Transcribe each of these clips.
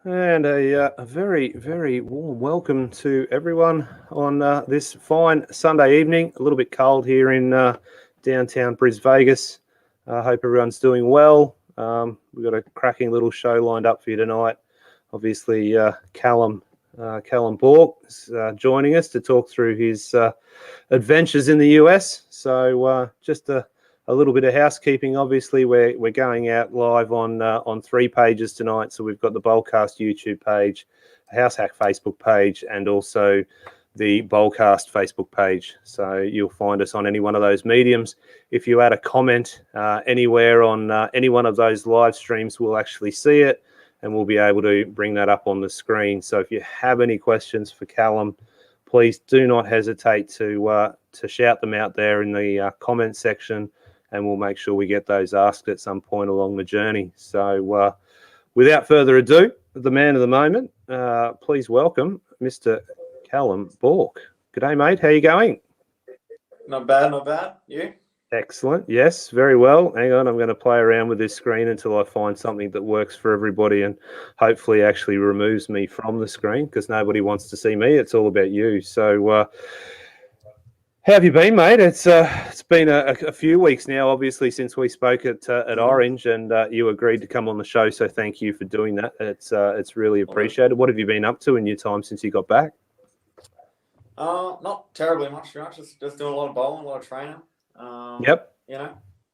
And a very, very warm welcome to everyone on this fine Sunday evening. A little bit cold here in downtown Vegas. I hope everyone's doing well. We've got a cracking little show lined up for you tonight. Obviously, Callum Borck is joining us to talk through his adventures in the US. So just a little bit of housekeeping. Obviously, we're going out live on 3 pages tonight. So we've got the Bowlcast YouTube page, House Hack Facebook page, and also the Bowlcast Facebook page. So you'll find us on any one of those mediums. If you add a comment anywhere on any one of those live streams, we'll actually see it, and we'll be able to bring that up on the screen. So if you have any questions for Callum, please do not hesitate to shout them out there in the comment section, and we'll make sure we get those asked at some point along the journey. So without further ado, the man of the moment, please welcome Mr. Callum Borck. G'day, mate. How you going? Not bad, not bad. You? Excellent. Yes, very well. Hang on, I'm going to play around with this screen until I find something that works for everybody and hopefully actually removes me from the screen, because nobody wants to see me. It's all about you. So how have you been, mate? It's been a few weeks now, obviously, since we spoke at Orange, and you agreed to come on the show. So thank you for doing that. It's really appreciated. What have you been up to in your time since you got back? Not terribly much. Just doing a lot of bowling, a lot of training. Yep. You know,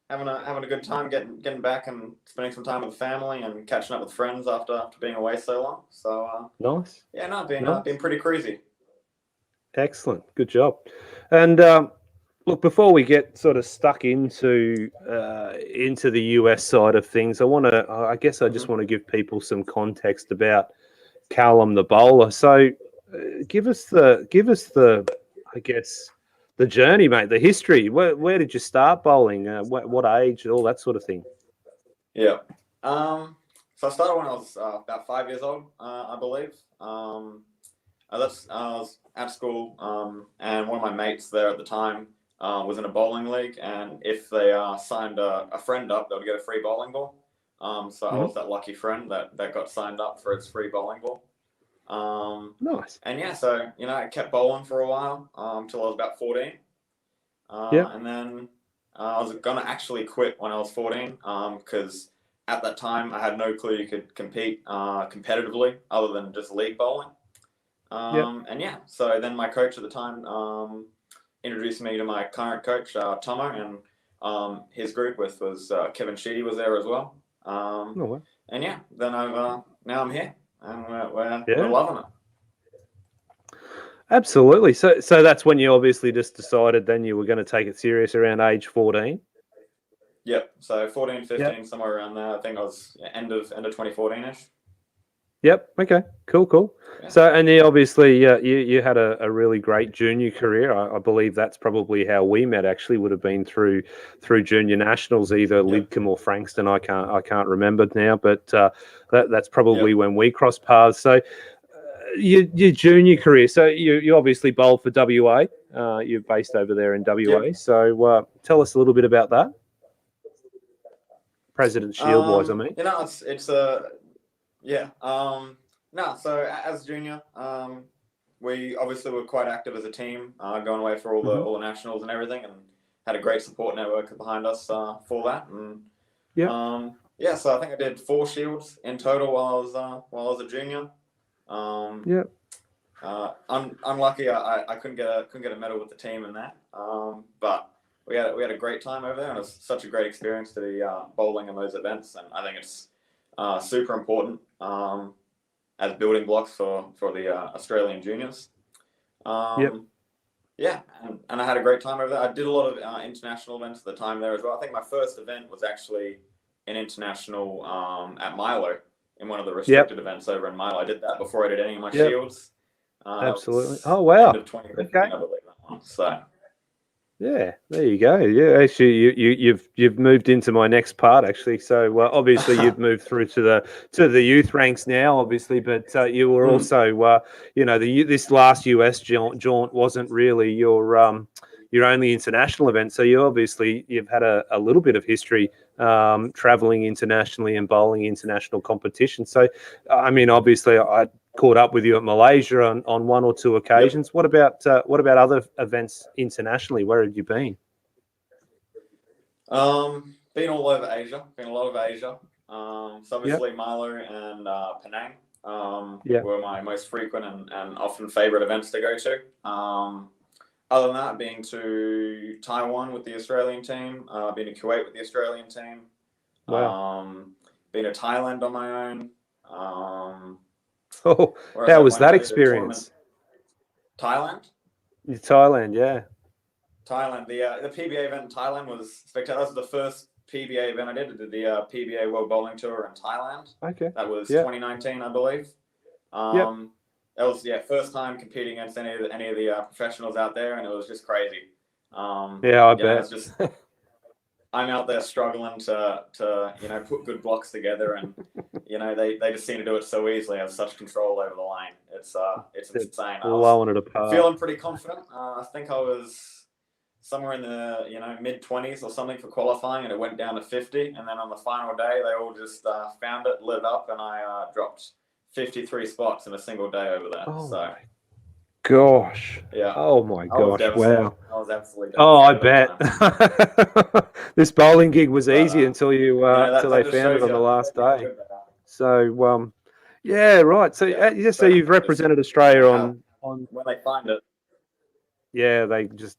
having a good time, getting back and spending some time with the family and catching up with friends after being away so long. So nice. Yeah, no, nice. Been pretty crazy. Excellent. Good job. And look, before we get sort of stuck into the US side of things, I guess I just want to give people some context about Callum the bowler. So give us the I guess the journey, mate, the history. Where did you start bowling? What age, all that sort of thing? Yeah. So I started when I was about 5 years old, I believe. I was at school, and one of my mates there at the time was in a bowling league, and if they signed a friend up, they would get a free bowling ball. So I was that lucky friend that got signed up for his free bowling ball. Nice. And yeah, so I kept bowling for a while until I was about 14. And then I was gonna actually quit when I was 14 because at that time I had no clue you could compete competitively other than just league bowling. And yeah, so then my coach at the time introduced me to my current coach, Tomo, and his group was Kevin Sheedy was there as well. And yeah, then now I'm here, and we're loving it. Absolutely. So that's when you obviously just decided then you were going to take it serious around age 14. Yep. So 14, 15, somewhere around there. I think I was end of 2014-ish. Yep. Okay. Cool. Yeah. So, and you obviously you had a really great junior career. I believe that's probably how we met. Actually, would have been through junior nationals, either Lidcombe or Frankston. I can't remember now, but that's probably when we crossed paths. So, your junior career. So you obviously bowled for WA. You're based over there in WA. Yep. So tell us a little bit about that. President's Shield wise, I mean. It's yeah. No, so as junior, we obviously were quite active as a team, going away for all the nationals and everything, and had a great support network behind us for that. And so I think I did 4 shields in total while I was a junior. Unlucky, I couldn't get a medal with the team in that. But we had a great time over there, and it was such a great experience to be bowling in those events, and I think it's super important as building blocks for the Australian juniors. Yeah, and I had a great time over there. I did a lot of international events at the time there as well. I think my first event was actually an international at Milo, in one of the restricted events over in Milo. I did that before I did any of my shields. Absolutely. Oh, wow. End of 2015, I believe that one. So. Yeah, there you go. Yeah, actually, you've moved into my next part, actually. So obviously, you've moved through to the youth ranks now, obviously, but you were also, this last US jaunt wasn't really your only international event. So you've had a little bit of history traveling internationally and bowling international competition. So, I mean, obviously, I caught up with you at Malaysia on one or two occasions. Yep. What about other events internationally? Where have you been? Been all over Asia. Been a lot of Asia. So obviously Milo and Penang were my most frequent and often favorite events to go to. Other than that, being to Taiwan with the Australian team, been to Kuwait with the Australian team. Wow. Been to Thailand on my own. How was that experience? Thailand? Thailand, yeah. Thailand. The PBA event in Thailand was spectacular. That was the first PBA event I did. I did the PBA World Bowling Tour in Thailand. Okay. That was 2019, I believe. That was first time competing against any of the professionals out there, and it was just crazy. I bet. It's just, I'm out there struggling to put good blocks together, and they just seem to do it so easily. Have such control over the line. It's insane. Blowing it apart. Feeling pretty confident. I think I was somewhere in the mid-20s or something for qualifying, and it went down to 50. And then on the final day, they all just found it, lit up, and I dropped 53 spots in a single day over there. Oh so, my gosh! Yeah. Oh my gosh! Wow! I was absolutely. Oh, I bet. This bowling gig was easy until until they found it on the last day. So yeah, right. So so you've represented Australia on when they find it. Yeah, they just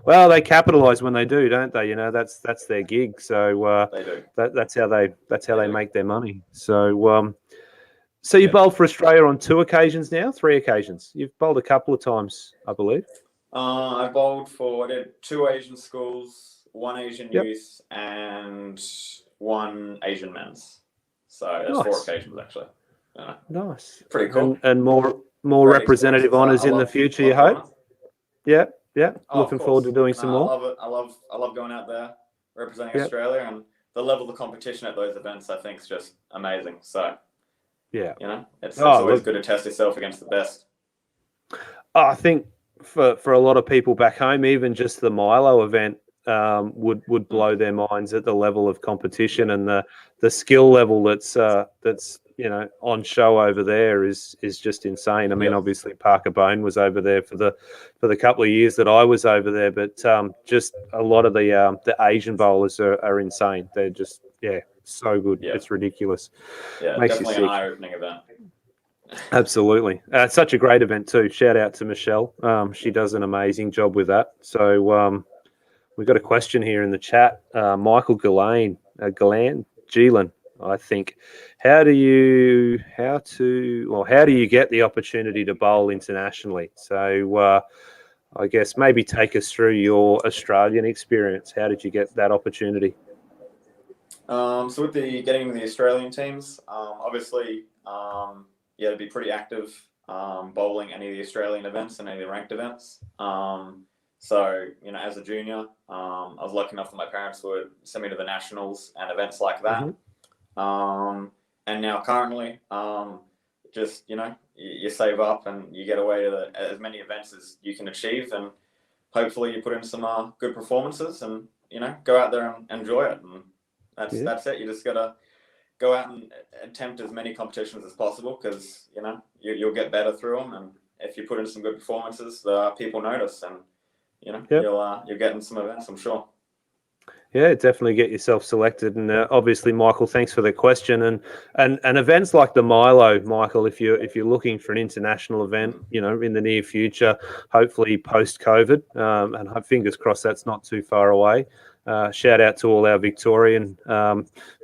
Well, they capitalise when they do, don't they? That's their gig. So they do. That's how they make their money. So so you bowled for Australia on 2 occasions now, 3 occasions. You've bowled a couple of times, I believe. I bowled for 2 Asian schools, 1 Asian youth, and 1 Asian men's. So that's 4 occasions actually. Nice. Pretty cool. And more representative honours in the future, you hope? Yeah. Looking forward to doing some more. I love it. I love going out there representing Australia, and the level of competition at those events I think is just amazing. So it's always good to test yourself against the best. I think for a lot of people back home, even just the Milo event would blow their minds at the level of competition and the skill level that's on show over there is just insane. I mean, obviously Parker Bone was over there for the couple of years that I was over there, but just a lot of the Asian bowlers are insane. They're just so good. It's ridiculous. Makes definitely an eye-opening event. Absolutely. It's such a great event too. Shout out to Michelle. She does an amazing job with that. So we've got a question here in the chat. Michael Gillan, I think. How do you get the opportunity to bowl internationally? So I guess maybe take us through your Australian experience. How did you get that opportunity? So with getting into the Australian teams, obviously, to be pretty active bowling any of the Australian events and any of the ranked events. So, as a junior, I was lucky enough that my parents would send me to the nationals and events like that. And now currently, just, you save up and you get away to as many events as you can achieve, and hopefully you put in some good performances and, go out there and enjoy it. And that's it. You just got to go out and attempt as many competitions as possible because, you'll get better through them. And if you put in some good performances, people notice and, you'll get in some events, I'm sure. Yeah, definitely get yourself selected. And obviously, Michael, thanks for the question. And events like the Milo, Michael, if you're looking for an international event, in the near future, hopefully post-COVID, and fingers crossed that's not too far away. Shout out to all our Victorian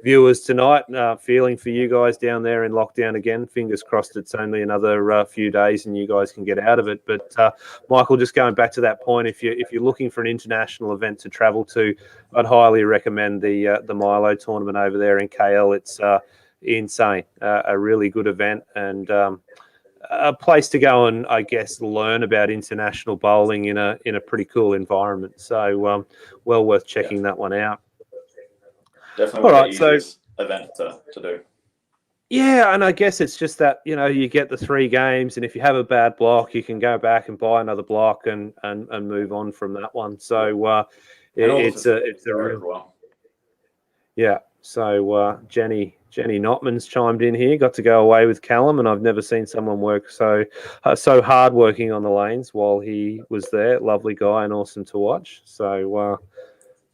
viewers tonight. Feeling for you guys down there in lockdown again. Fingers crossed it's only another few days and you guys can get out of it. But Michael, just going back to that point, if you're looking for an international event to travel to, I'd highly recommend the Milo tournament over there in KL. It's insane, a really good event and a place to go and I guess learn about international bowling in a pretty cool environment. So well worth checking that one out. Definitely the easiest event to do. Yeah, and I guess it's just that you get the 3 games, and if you have a bad block, you can go back and buy another block and move on from that one. So it's a real Yeah. So Jenny Notman's chimed in here. Got to go away with Callum, and I've never seen someone work so hard working on the lanes while he was there. Lovely guy and awesome to watch. So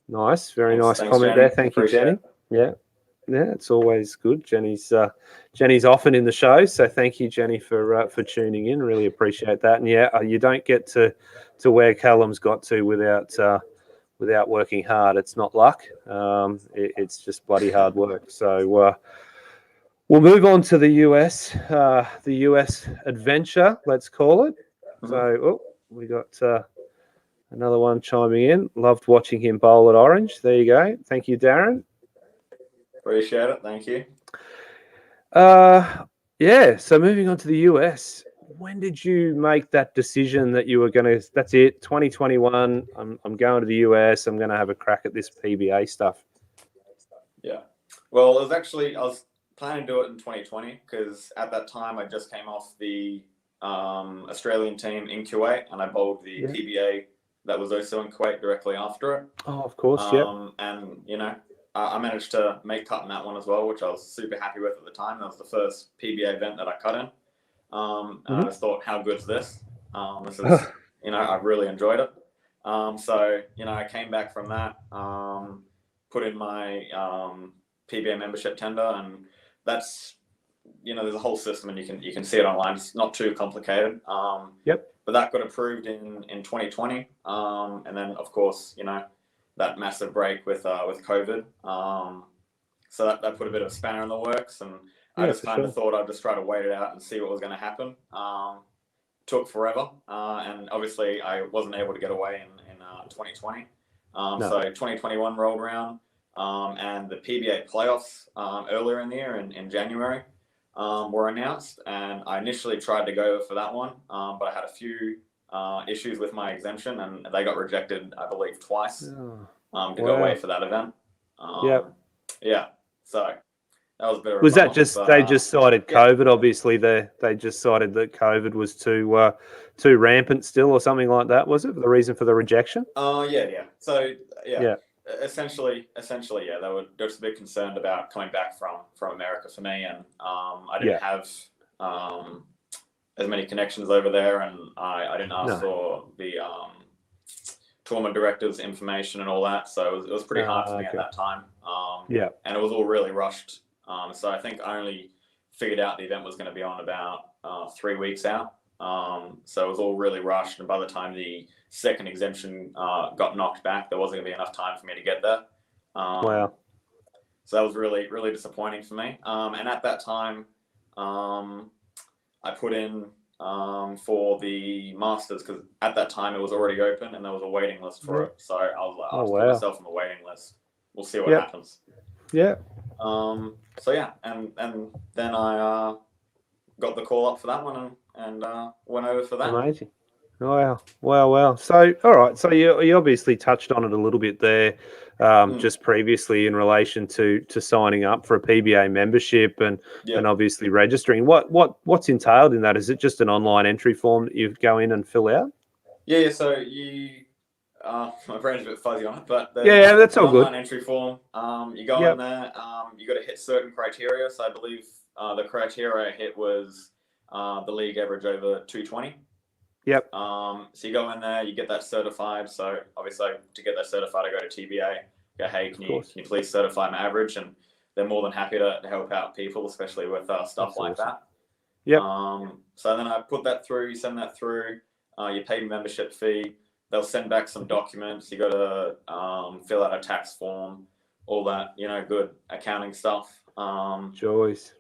nice, very nice Thanks, comment Jenny. there. Thank you, Appreciate Jenny. it. Yeah. Yeah, it's always good. Jenny's often in the show, so thank you, Jenny, for tuning in. Really appreciate that. And yeah, you don't get to where Callum's got to without working hard. It's not luck. It's just bloody hard work. So we'll move on to the US adventure, let's call it. Mm-hmm. So we got another one chiming in. Loved watching him bowl at Orange. There you go. Thank you, Darren. Appreciate it. Thank you. Yeah. So moving on to the US. When did you make that decision that you were going to? That's it. 2021. I'm going to the US. I'm going to have a crack at this PBA stuff. Yeah. Well, I was planning to do it in 2020 because at that time I just came off the Australian team in Kuwait, and I bowled the PBA that was also in Kuwait directly after it. Oh, of course. Yeah. And I managed to make cut in that one as well, which I was super happy with at the time. That was the first PBA event that I cut in. And I just thought, how good's this? This is, I really enjoyed it. So, I came back from that, put in my PBA membership tender, and that's, there's a whole system, and you can see it online. It's not too complicated. But that got approved in 2020. And then, of course, that massive break with COVID. So that put a bit of a spanner in the works, and I just kind of thought I'd just try to wait it out and see what was going to happen. Took forever, and obviously I wasn't able to get away in 2020. So 2021 rolled around, and the PBA playoffs earlier in the year in January were announced, and I initially tried to go for that one, but I had a few issues with my exemption, and they got rejected, I believe, twice to go away for that event. Yeah. So that was a bit of a was that bummer, just but, they just cited COVID? Obviously, they just cited that COVID was too rampant still, or something like that. Was it the reason for the rejection? Yeah. So essentially, yeah, they were just a bit concerned about coming back from America for me, and I didn't have as many connections over there, and I didn't ask for the tournament director's information and all that, so it was pretty hard for me at that time. And it was all really rushed. So I think I only figured out the event was going to be on about 3 weeks out. So it was all really rushed, and by the time the second exemption got knocked back, there wasn't going to be enough time for me to get there. So that was really, really disappointing for me. And at that time, I put in for the Masters, because at that time it was already open and there was a waiting list for it. So I was like, I'll put myself on the waiting list. We'll see what happens. Yeah. So yeah, and then I got the call up for that one and went over for that. Amazing. Wow. So, all right. So you obviously touched on it a little bit there, just previously in relation to signing up for a PBA membership and obviously registering. What's entailed in that? Is it just an online entry form that you go in and fill out? Yeah. So you, my brain's a bit fuzzy on it, but that's all good. Online entry form. You go in there. You got to hit certain criteria. So I believe the criteria I hit was the league average over 220. So you go in there, you get that certified. So obviously, to get that certified, I go to TBA. Go, hey, can you please certify my average? And they're more than happy to help out people, especially with stuff like that. So then I put that through. You send that through. You pay membership fee. They'll send back some documents. You got to fill out a tax form, all that, good accounting stuff. Joys.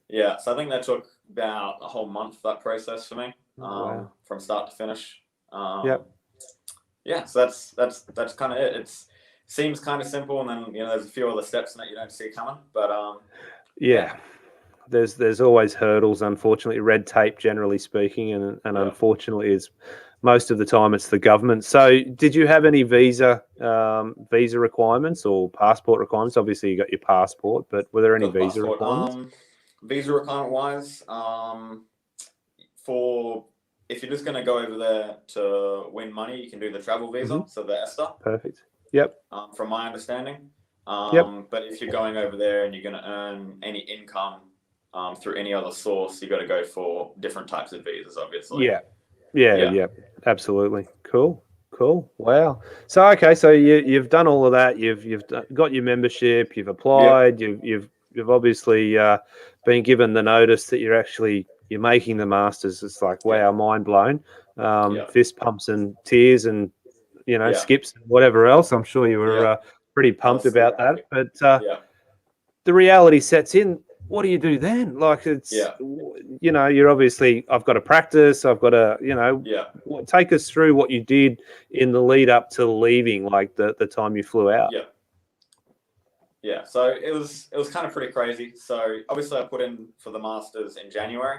Yeah, so I think that took about a whole month, that process for me, from start to finish. Yeah, so that's kind of it. It seems kind of simple, and then there's a few other steps in it you don't see coming, but there's always hurdles. Unfortunately, red tape, generally speaking, and unfortunately, is most of the time it's the government. So, did you have any visa requirements or passport requirements? Obviously, you got your passport, but were there any visa requirements? Visa requirement wise, for if you're just going to go over there to win money, you can do the travel visa, so the ESTA. Perfect. Yep. From my understanding, But if you're going over there and you're going to earn any income through any other source, you got to go for different types of visas, obviously. Yeah. Absolutely. Cool. Wow. So okay, so you've done all of that. You've got your membership. You've applied. You've obviously been given the notice that you're making the Masters. It's like, wow, mind blown. Fist pumps and tears and skips and whatever else. I'm sure you were pretty pumped about that. But the reality sets in. What do you do then? Like you're obviously, I've got to practice. I've got to, take us through what you did in the lead up to leaving, like the time you flew out. Yeah. So it was kind of pretty crazy. So obviously I put in for the Masters in January.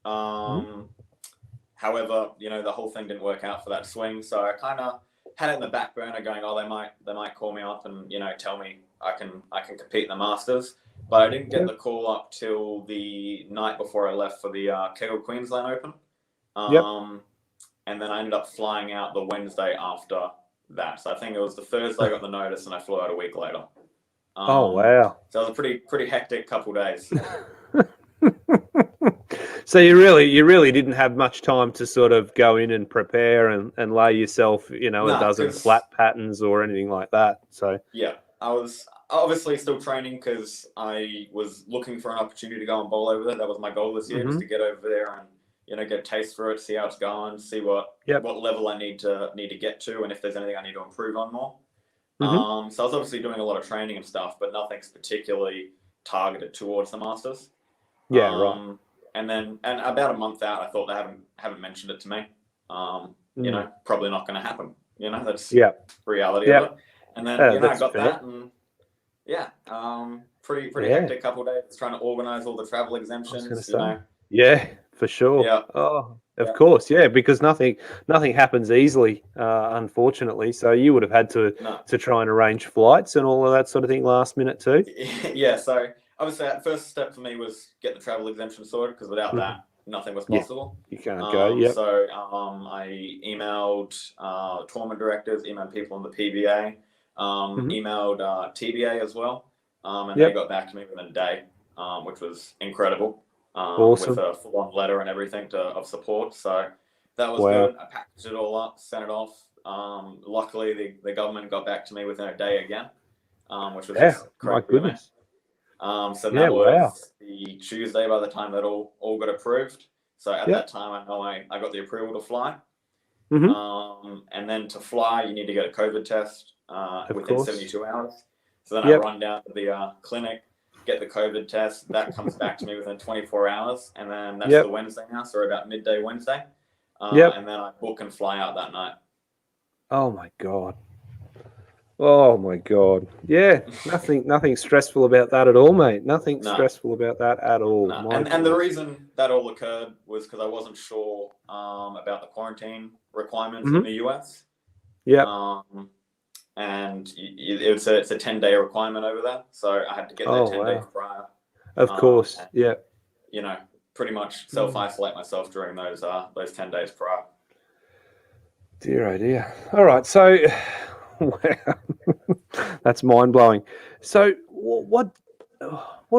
However, the whole thing didn't work out for that swing. So I kind of had it in the back burner going, oh, they might call me up and, tell me I can compete in the Masters. But I didn't get the call up till the night before I left for the Kegel Queensland Open. And then I ended up flying out the Wednesday after that. So I think it was the Thursday I got the notice and I flew out a week later. Oh, wow. So it was a pretty hectic couple days. So you really didn't have much time to sort of go in and prepare and lay yourself, a dozen flat patterns or anything like that. So I was obviously still training because I was looking for an opportunity to go and bowl over there. That was my goal this year, just to get over there and get a taste for it, see how it's going, see what level I need to get to, and if there's anything I need to improve on more. So I was obviously doing a lot of training and stuff, but nothing's particularly targeted towards the Masters. Right. And about a month out, I thought they haven't mentioned it to me. Probably not going to happen. That's reality of it. And then I got fair. That, and pretty hectic couple of days trying to organize all the travel exemptions. Yeah, for sure. Yeah. Oh, of course. Yeah, because nothing happens easily, unfortunately. So you would have had to try and arrange flights and all of that sort of thing last minute too. Yeah. So obviously, that first step for me was get the travel exemption sorted, because without that, nothing was possible. You can't go. Yeah. So I emailed tournament directors, emailed people in the PBA, emailed TBA as well, and they got back to me within a day, which was incredible. Awesome. With a full-on letter and everything of support. So that was good. I packaged it all up, sent it off. Luckily, the government got back to me within a day again, which was just crazy. My goodness. So that was the Tuesday by the time that all got approved. So at that time, I know I got the approval to fly. And then to fly, you need to get a COVID test within 72 hours. So then I run down to the clinic, get the COVID test. That comes back to me within 24 hours. And then that's the Wednesday now, so about midday Wednesday. And then I book and fly out that night. Oh, my God. Oh, my God. Yeah, nothing stressful about that at all, mate. Nothing stressful about that at all. No. And the reason that all occurred was because I wasn't sure about the quarantine requirements in the US. And it's a 10-day requirement over there. So I had to get there 10 days prior. Of course, pretty much self-isolate myself during those 10 days prior. Dear, oh dear. All right, so... Wow, that's mind-blowing. So what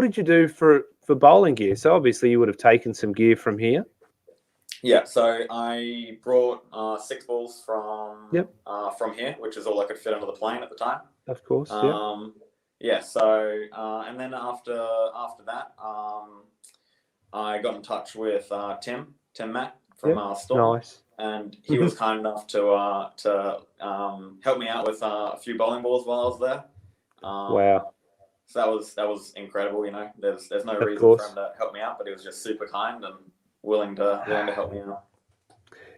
did you do for bowling gear? So obviously you would have taken some gear from here. Yeah, so I brought 6 balls from here, which is all I could fit onto the plane at the time. Of course, So and then after that, I got in touch with Tim Mack from Storm. Nice. And he was kind enough to help me out with a few bowling balls while I was there. Wow! So that was incredible. There's no reason for him to help me out, but he was just super kind and willing to help me out.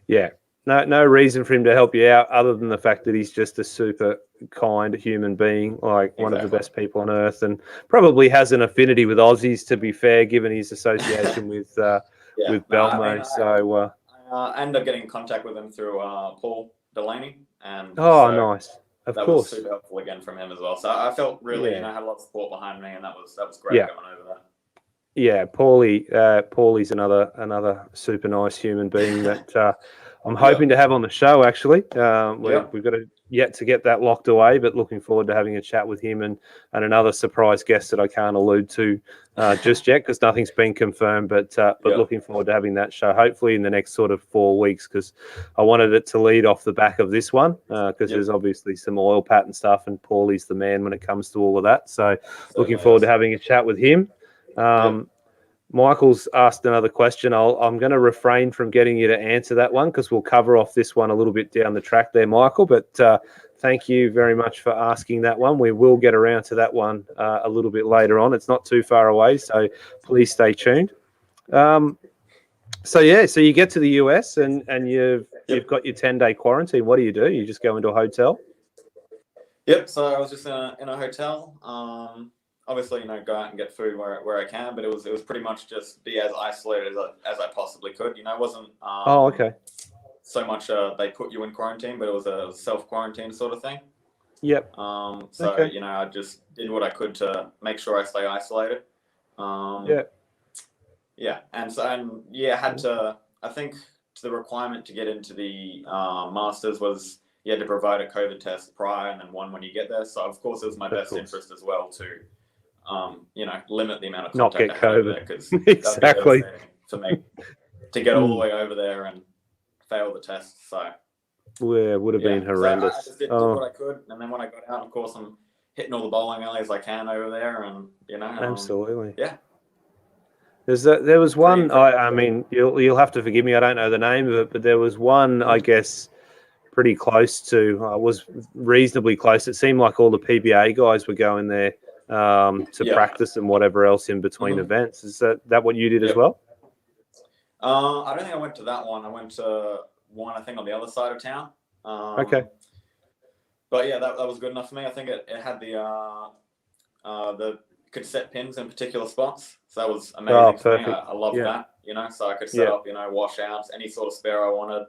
Yeah, no reason for him to help you out other than the fact that he's just a super kind human being, like one of the best people on earth, and probably has an affinity with Aussies. To be fair, given his association with Belmo, I ended up getting in contact with him through Paul Delaney, and nice. Of course, was super helpful again from him as well. So I felt really, had a lot of support behind me, and that was great going over there. Yeah, Paulie's another super nice human being that I'm hoping to have on the show. Actually, we've got yet to get that locked away, but looking forward to having a chat with him and another surprise guest that I can't allude to just yet because nothing's been confirmed. But looking forward to having that show hopefully in the next sort of 4 weeks because I wanted it to lead off the back of this one because there's obviously some oil pattern stuff and Paulie's the man when it comes to all of that. So looking forward to having a chat with him. Michael's asked another question. I'm going to refrain from getting you to answer that one because we'll cover off this one a little bit down the track there, Michael. But thank you very much for asking that one. We will get around to that one a little bit later on. It's not too far away, so please stay tuned. So you get to the US and you've got your 10-day quarantine. What do? You just go into a hotel? Yep. So I was just in a hotel. Obviously, go out and get food where I can, but it was pretty much just be as isolated as I possibly could. It wasn't so much they put you in quarantine, but it was a self-quarantine sort of thing. Yep. I just did what I could to make sure I stay isolated. Yeah, and had to. I think the requirement to get into the Masters was you had to provide a COVID test prior and then one when you get there. So of course it was my best interest as well to. Limit the amount of contact not get COVID because exactly for me to get all the way over there and fail the test. So it would have been horrendous. So I just did what I could, and then when I got out, of course, I'm hitting all the bowling alleys I can over there, and absolutely, There was one. I mean, you'll have to forgive me. I don't know the name of it, but there was one. I guess pretty close to. Was reasonably close. It seemed like all the PBA guys were going there. To practice and whatever else in between events. Is that what you did as well? I don't think I went to that one. I went to one, I think, on the other side of town. Okay. But yeah, that was good enough for me. I think it had the could set pins in particular spots. So that was amazing for me. I love that, so I could set up, washouts, any sort of spare I wanted.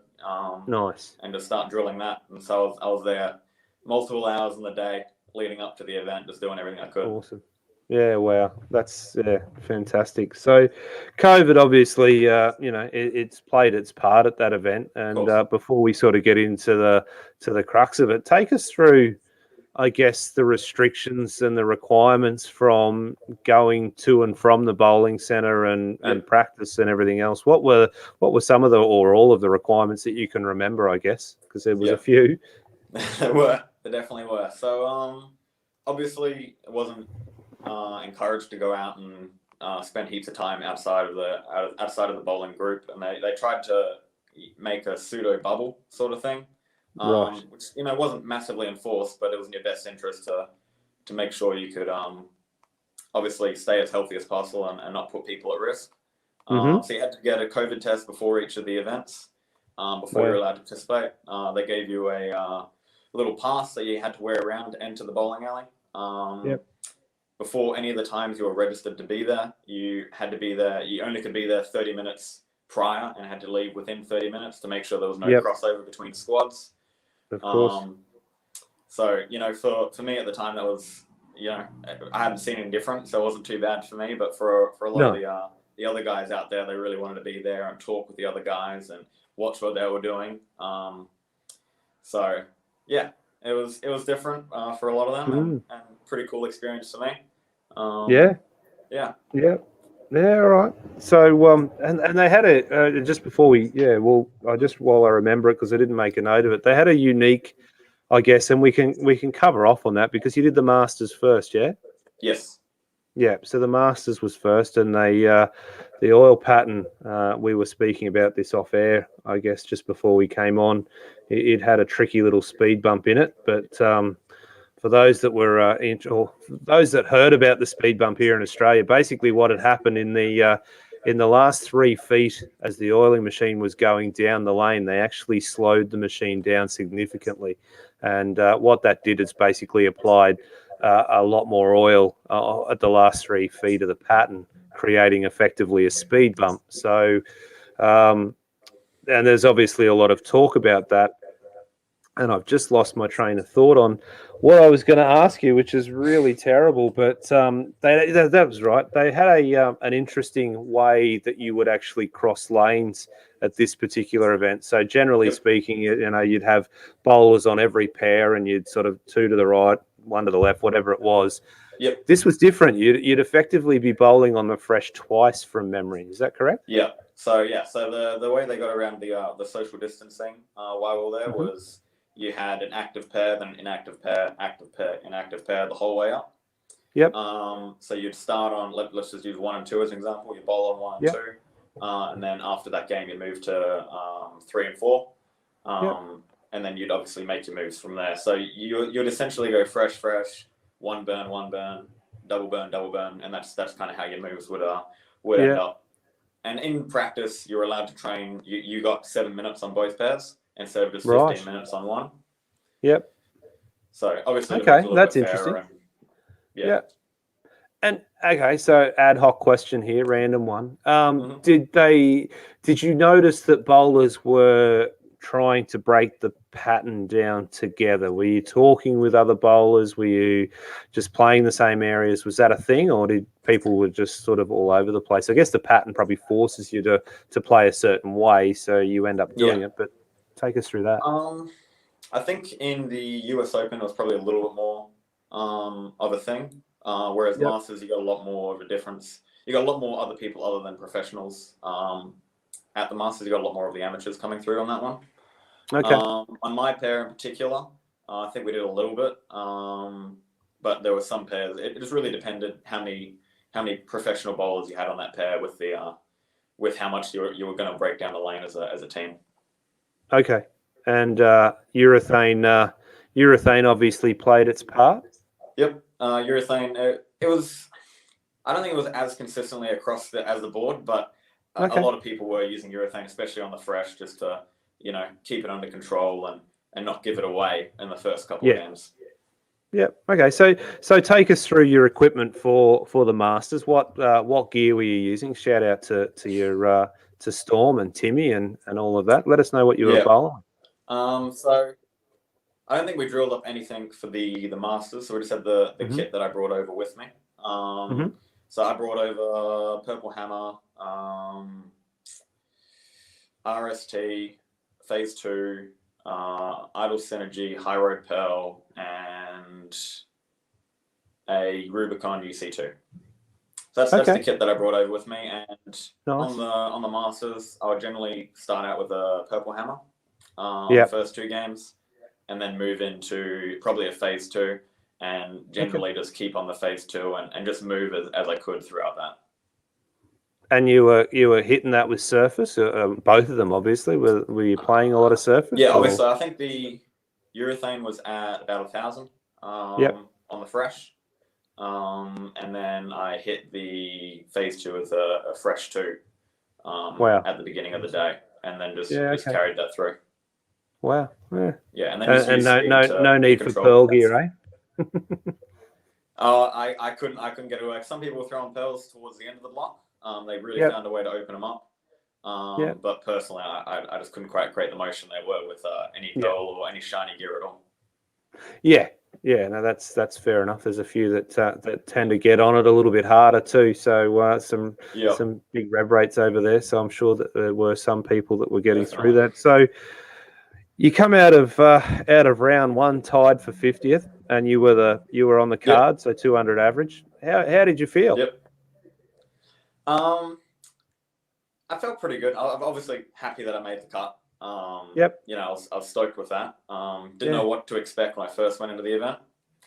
Nice. And just start drilling that. And so I was there multiple hours in the day leading up to the event, just doing everything I could. Awesome. Yeah, wow. That's fantastic. So COVID obviously, it's played its part at that event. And before we sort of get into the crux of it, take us through, I guess, the restrictions and the requirements from going to and from the bowling centre and practice and everything else. What were some of or all of the requirements that you can remember, I guess, because there was a few. There definitely were. So obviously it wasn't encouraged to go out and spend heaps of time outside of the bowling group, and they tried to make a pseudo bubble sort of thing, which wasn't massively enforced, but it was in your best interest to make sure you could obviously stay as healthy as possible and not put people at risk. So you had to get a COVID test before each of the events before you're allowed to participate. They gave you a little pass that you had to wear around to enter the bowling alley. Before any of the times you were registered to be there, you had to be there. You only could be there 30 minutes prior and had to leave within 30 minutes to make sure there was no crossover between squads. Of course. So, for me at the time, that was, I hadn't seen any different, so it wasn't too bad for me. But for a lot of the other guys out there, they really wanted to be there and talk with the other guys and watch what they were doing. So yeah, it was different for a lot of them and pretty cool experience for me. Yeah. All right. So and they had just before while I remember it because I didn't make a note of it, they had a unique, I guess, and we can cover off on that because you did the Masters first, yeah? Yes. Yeah, so the Masters was first, and the oil pattern, we were speaking about this off air, I guess, just before we came on. It had a tricky little speed bump in it, but for those that were or those that heard about the speed bump here in Australia, basically what had happened in the last 3 feet as the oiling machine was going down the lane, they actually slowed the machine down significantly, and what that did is basically applied a lot more oil at the last 3 feet of the pattern, creating effectively a speed bump. So, and there's obviously a lot of talk about that. and I've just lost my train of thought on what I was going to ask you, which is really terrible. But that was right. They had an interesting way that you would actually cross lanes at this particular event. So generally speaking, you'd have bowlers on every pair, and you'd sort of two to the right, one to the left, whatever it was. Yep. This was different. You'd effectively be bowling on the fresh twice from memory. Is that correct? Yeah. So the way they got around the social distancing while we were there was you had an active pair, then an inactive pair, active pair, inactive pair the whole way up. Yep. So you'd start on let's just use 1 and 2 as an example. You bowl on 1 and 2, and then after that game you move to 3 and 4, and then you'd obviously make your moves from there. So you'd essentially go fresh, one burn, double burn, and that's kind of how your moves would end up. And in practice, you're allowed to train. You got 7 minutes on both pairs instead of just 15 minutes on one. Yep. So obviously, that's interesting. Yeah. And okay, so ad hoc question here, random one. Did you notice that bowlers were trying to break the pattern down together? Were you talking with other bowlers? Were you just playing the same areas? Was that a thing, or did people were just sort of all over the place? I guess the pattern probably forces you to play a certain way, so you end up doing it. But take us through that. I think in the US Open it was probably a little bit more of a thing, whereas Masters you got a lot more of a difference. You got a lot more other people other than professionals. At the Masters, you got a lot more of the amateurs coming through on that one. Okay. On my pair in particular, I think we did a little bit, but there were some pairs. It just really depended how many professional bowlers you had on that pair with how much you were going to break down the lane as a team. Okay, and urethane obviously played its part. Yep, urethane. It was. I don't think it was as consistently across as the board, but a lot of people were using urethane, especially on the fresh, just to keep it under control and not give it away in the first couple of games. Yeah. Okay. So take us through your equipment for the Masters. What gear were you using? Shout out to your to Storm and Timmy and all of that. Let us know what you were bowling. So I don't think we drilled up anything for the Masters. So we just had the kit that I brought over with me. So I brought over Purple Hammer, RST, Phase 2, Idle Synergy, High Road Pearl, and a Rubicon UC2. So that's the kit that I brought over with me. And on the Masters, I would generally start out with a Purple Hammer the first 2 games, and then move into probably a Phase 2, and generally just keep on the Phase 2 and just move as I could throughout that. And you were hitting that with surface, both of them, obviously. Were you playing a lot of surface? Yeah, obviously. I think the urethane was at about 1,000 on the fresh. And then I hit the Phase 2 with a fresh 2 at the beginning of the day, and then just carried that through. Wow. Yeah, and then no need for pearl gear, eh? I couldn't get away. Some people were throwing pearls towards the end of the block. They really found a way to open them up. But personally, I just couldn't quite create the motion they were with any pearl or any shiny gear at all. Yeah. No, that's fair enough. There's a few that tend to get on it a little bit harder too. So some big rev rates over there. So I'm sure that there were some people that were getting through that. So you come out of round 1 tied for 50th, and you were on the card, so 200 average. How did you feel? I felt pretty good. I'm obviously happy that I made the cut. I was stoked with that. Didn't know what to expect when I first went into the event.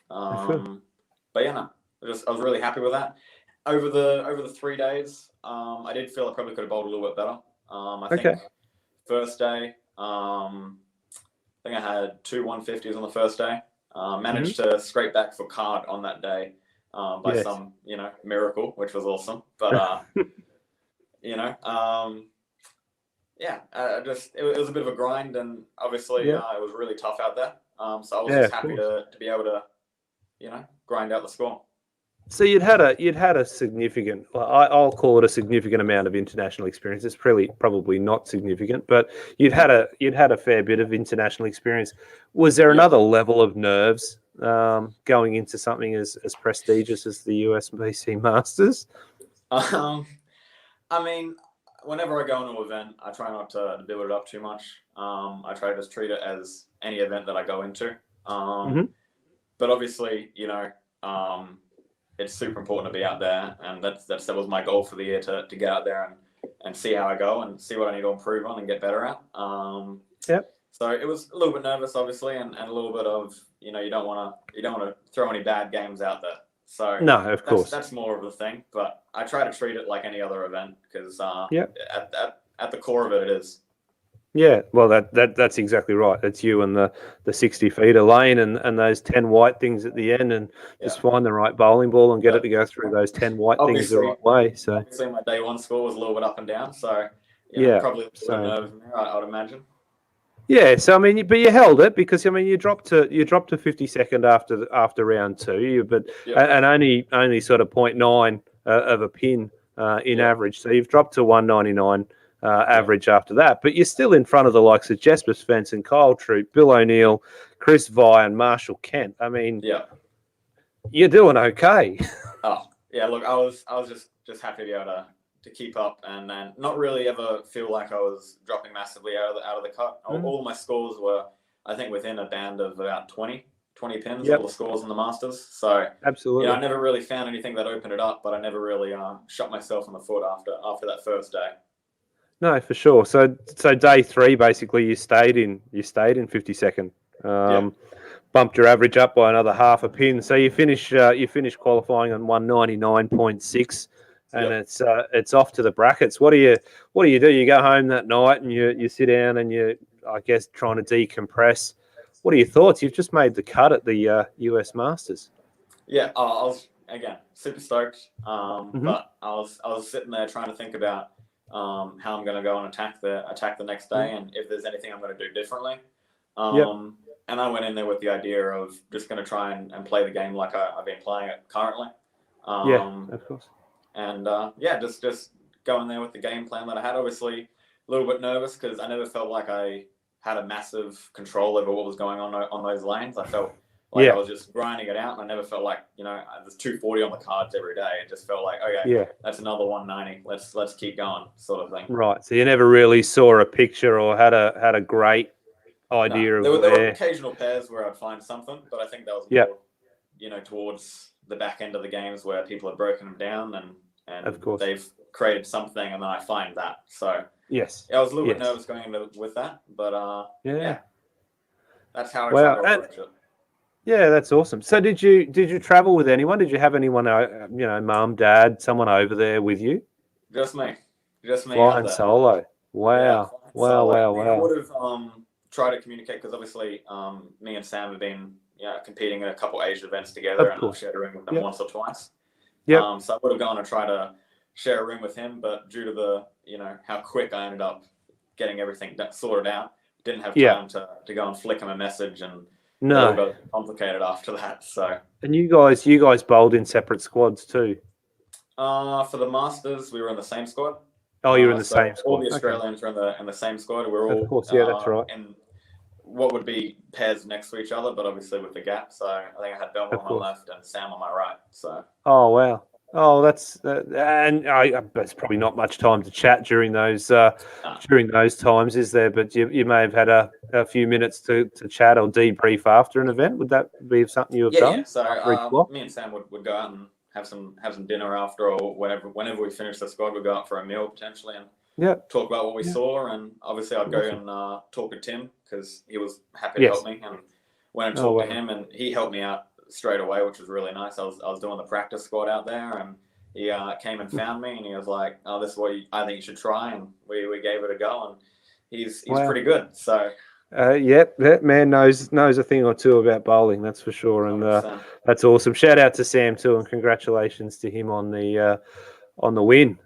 But I was really happy with that. Over the 3 days, I did feel I probably could have bowled a little bit better. I think first day, I think I had 2 150s on the first day. Managed to scrape back for card on that day by some miracle, which was awesome. But it was a bit of a grind, and obviously it was really tough out there. So I was just happy to be able to grind out the score. So you'd had a significant. Well, I'll call it a significant amount of international experience. It's probably not significant, but you'd had a fair bit of international experience. Was there Yeah. another level of nerves going into something as prestigious as the USBC Masters? Um, I mean, whenever I go into an event, I try not to build it up too much. I try to just treat it as any event that I go into. Mhm. But obviously, it's super important to be out there, and that was my goal for the year to get out there and see how I go and see what I need to improve on and get better at. Yep. So it was a little bit nervous, obviously, and a little bit of you don't want to throw any bad games out there. So No, of course. that's more of the thing. But I try to treat it like any other event because Yep. at the core of it is. Yeah, well, that's exactly right. It's you and the 60 feet of lane and those 10 white things at the end, and just find the right bowling ball and get it to go through those 10 white things the right way. So obviously, my day one score was a little bit up and down. So probably a little bit nervous in there, I would imagine. Yeah, so I mean, but you held it because I mean you dropped to 52nd after round two, and only sort of 0.9 of a pin in average. So you've dropped to 199. Average after that, but you're still in front of the likes of Jesper Spence and Kyle Troop, Bill O'Neill, Chris Vye, and Marshall Kent. I mean, you're doing okay. Oh yeah, look, I was just happy to be able to keep up and then not really ever feel like I was dropping massively out of the cut. All my scores were, I think, within a band of about 20 pins. All the scores in the Masters. So absolutely, I never really found anything that opened it up, but I never really shot myself in the foot after that first day. No, for sure. So day three, basically, you stayed in 52nd. Bumped your average up by another half a pin. So you finish qualifying on 199.6, and it's off to the brackets. What do you do? You go home that night and you sit down and you, I guess, trying to decompress. What are your thoughts? You've just made the cut at the US Masters. Yeah, I was again super stoked. But I was sitting there trying to think about how I'm going to go and attack the next day, and if there's anything I'm going to do differently. And I went in there with the idea of just going to try and play the game like I've been playing it currently. Of course. And just go in there with the game plan that I had. Obviously, a little bit nervous because I never felt like I had a massive control over what was going on those lanes. I felt like I was just grinding it out, and I never felt like there's 240 on the cards every day. It just felt like that's another 190. Let's keep going, sort of thing. Right. So you never really saw a picture or had a great idea of there were occasional pairs where I'd find something, but I think that was more, towards the back end of the games where people had broken them down and of course they've created something, and then I find that. So yes, I was a little bit nervous going into with that, but that's how I tried to approach it. Yeah, that's awesome. So did you travel with anyone? Did you have anyone, mum, dad, someone over there with you? Just me. Flying solo. Wow. Wow. I would have tried to communicate because obviously me and Sam have been competing in a couple Asian events together, and I've shared a room with them once or twice. So I would have gone to try to share a room with him, but due to the how quick I ended up getting everything sorted out, didn't have time to go and flick him a message, and it got complicated after that. So and you guys bowled in separate squads too. For the Masters, we were in the same squad. Oh, you were in the same squad. All the Australians were in the same squad. We're all, of course, that's right. In what would be pairs next to each other, but obviously with the gap. So I think I had Belmont on my left and Sam on my right. So. Oh wow. Oh, that's and there's probably not much time to chat during those times, is there? But you may have had a few minutes to chat or debrief after an event. Would that be something you have done? Yeah. So me and Sam would go out and have some dinner after, or whenever we finish the squad, we'd go out for a meal potentially and talk about what we saw. And obviously I'd go and talk to Tim because he was happy to help me, and went and talked to him, and he helped me out straight away, which was really nice. I was doing the practice squad out there, and he came and found me, and he was like, "Oh, this is what I think you should try," and we gave it a go, and he's pretty good. So. That man knows a thing or two about bowling, that's for sure, and that's awesome. Shout out to Sam too, and congratulations to him on the win.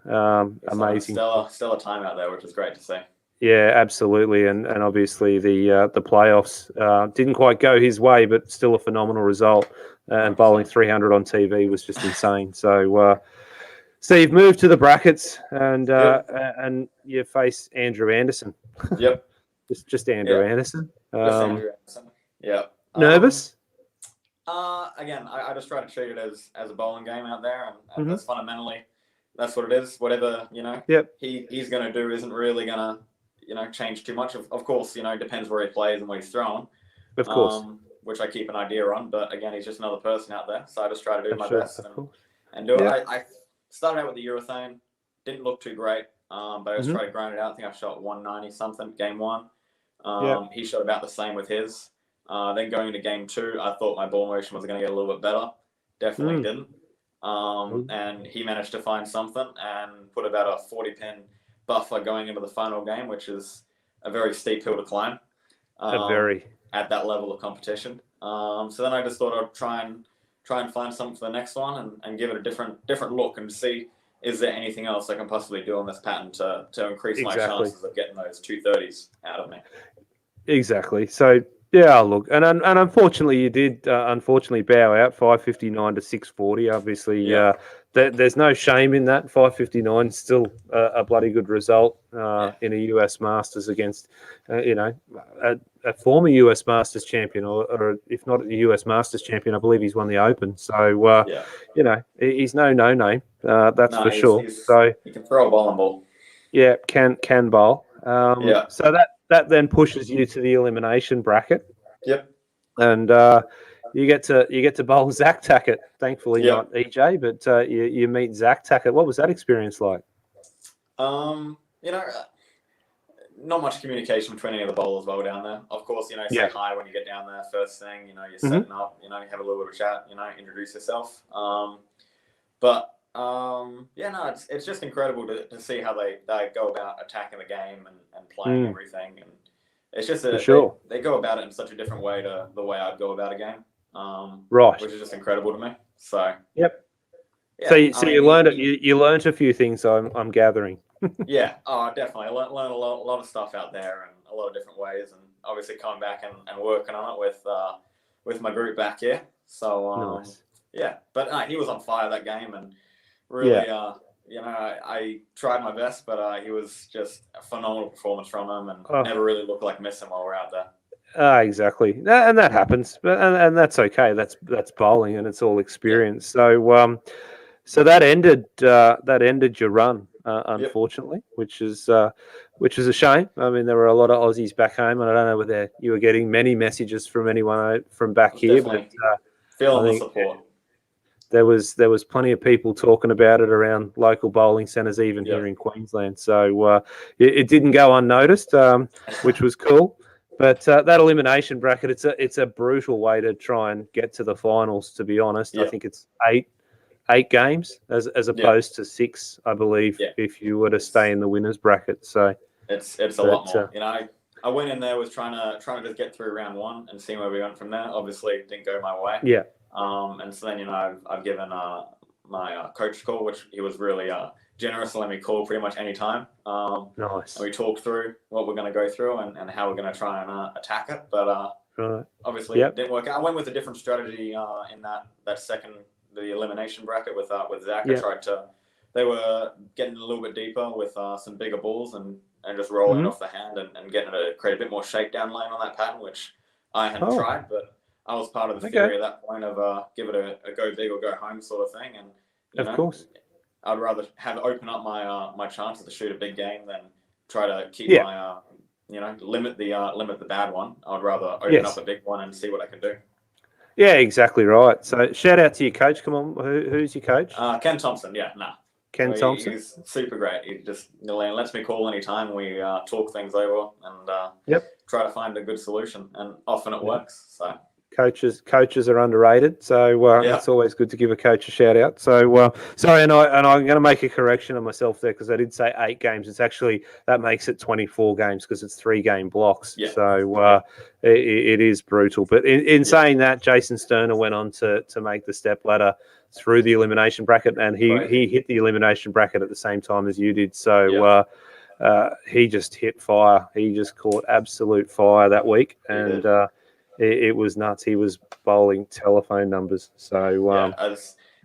Amazing, stellar time out there, which is great to see. Yeah, absolutely, and obviously the playoffs didn't quite go his way, but still a phenomenal result. and bowling 300 on TV was just insane. So you've moved to the brackets, and you face Andrew Anderson. Yep. just Andrew Anderson. Just Andrew Anderson. Yeah. Nervous? Again, I just try to treat it as a bowling game out there, and that's fundamentally that's what it is. Whatever he's going to do isn't really going to change too much. Of course, it depends where he plays and what he's throwing. Of course. Which I keep an idea on, but again, he's just another person out there, so I just try to do my best and do it. I started out with the urethane, didn't look too great, but I just tried to grind it out. I think I shot 190 something game one. He shot about the same with his. Then going into game two, I thought my ball motion was going to get a little bit better. Definitely didn't. And he managed to find something and put about a 40-pin buffer going into the final game, which is a very steep hill to climb. At that level of competition. So then I just thought I'd try and find something for the next one and give it a different look and see, is there anything else I can possibly do on this pattern to increase my chances of getting those 230s out of me. Exactly. So yeah, look, and unfortunately you did bow out 559 to 640. Obviously, there's no shame in that. 559 still a bloody good result in a US Masters against a former US Masters champion, or if not a US Masters champion, I believe he's won the Open. So he's no name. That's for sure. So he can throw a bowling ball. Yeah, can bowl. So that then pushes you to the elimination bracket. Yep. And you get to bowl Zach Tackett. Thankfully, not EJ, but you meet Zach Tackett. What was that experience like? Not much communication between any of the bowlers while we're down there. Of course, say hi when you get down there first thing. You're setting up. You have a little bit of a chat. Introduce yourself. It's just incredible to see how they go about attacking the game and playing everything, and it's just they go about it in such a different way to the way I'd go about a game, which is just incredible to me. So so you learned you learned a few things. I'm gathering. Definitely. I learned a lot of stuff out there and a lot of different ways, and obviously coming back and working on it with my group back here. So nice. But he was on fire that game, and really, I tried my best, but he was just a phenomenal performance from him, and never really looked like missing while we're out there. Exactly, and that happens, and that's okay. That's bowling, and it's all experience. So that ended your run, unfortunately, which is a shame. I mean, there were a lot of Aussies back home, and I don't know whether you were getting many messages from anyone from back here, but feeling the support. There was plenty of people talking about it around local bowling centres, even here in Queensland. So it didn't go unnoticed, which was cool. But that elimination bracket, it's a brutal way to try and get to the finals. To be honest, I think it's eight games as opposed to 6, I believe, if you were to stay in the winners bracket. So it's a lot more. I went in there with trying to just get through round 1 and seeing where we went from there. Obviously, it didn't go my way. Yeah. And so then, I've given my coach a call, which he was really generous to let me call pretty much any time. Nice. And we talked through what we're going to go through and how we're going to try and attack it. But obviously, it didn't work out. I went with a different strategy in that second, the elimination bracket with Zach. They were getting a little bit deeper with some bigger balls and just rolling off the hand and getting to create a bit more shakedown lane on that pattern, which I hadn't tried, but I was part of the theory at that point of give it a go big or go home sort of thing. And of course, I'd rather open up my chances to shoot a big game than try to keep my limit the bad one. I'd rather open up a big one and see what I can do. Yeah, exactly right. So shout out to your coach. Come on, who's your coach? Ken Thompson. Ken Thompson. He's super great. He just lets me call anytime. We talk things over and try to find a good solution, and often it works. So. Coaches are underrated, so it's always good to give a coach a shout out. So sorry, and I'm going to make a correction on myself there because I did say 8 games. It's actually that makes it 24 games because it's 3-game blocks. Yeah. So it is brutal. But in saying that, Jason Sterner went on to make the step ladder through the elimination bracket, and he hit the elimination bracket at the same time as you did. So he just hit fire. He just caught absolute fire that week, and. it was nuts. He was bowling telephone numbers. So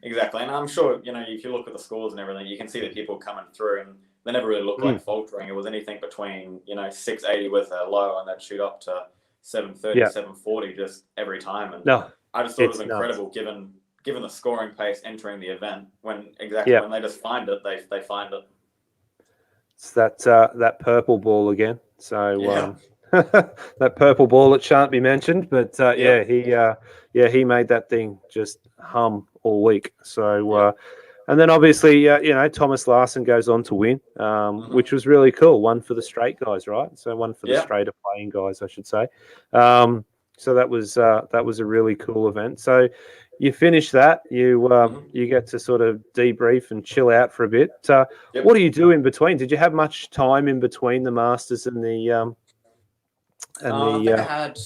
exactly. And I'm sure, if you look at the scores and everything, you can see the people coming through, and they never really looked like faltering. It was anything between 680 with a low, and they'd shoot up to 730, 740 just every time. And I just thought it was incredible, given the scoring pace entering the event. When they just find it, they find it. It's that purple ball again. So that purple ball that shan't be mentioned, but he made that thing just hum all week. So and then obviously Thomas Larson goes on to win, which was really cool. One for the straight guys, right? So one for the straighter playing guys, I should say. So that was a really cool event. So you finish that, you get to sort of debrief and chill out for a bit. What do you do in between? Did you have much time in between the Masters and the I think I had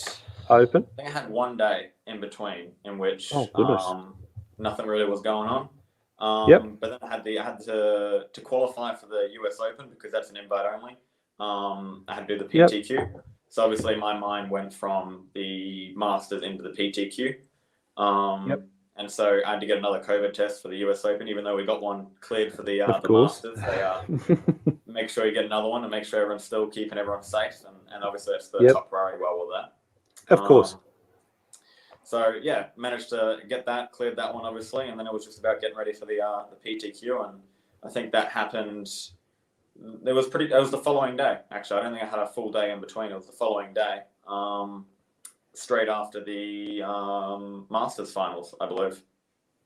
Open? I think I had one day in between in which nothing really was going on. But then I had to qualify for the US Open because that's an invite only. I had to do the PTQ. So obviously my mind went from the Masters into the PTQ. And so I had to get another COVID test for the US Open, even though we got one cleared for the Masters. They make sure you get another one and make sure everyone's still keeping everyone safe. And obviously that's the top priority while we're there. Of course. So managed to get that, cleared that one obviously, and then it was just about getting ready for the PTQ, and I think that happened. It was the following day actually. I don't think I had a full day in between. It was the following day, straight after the Masters finals, I believe.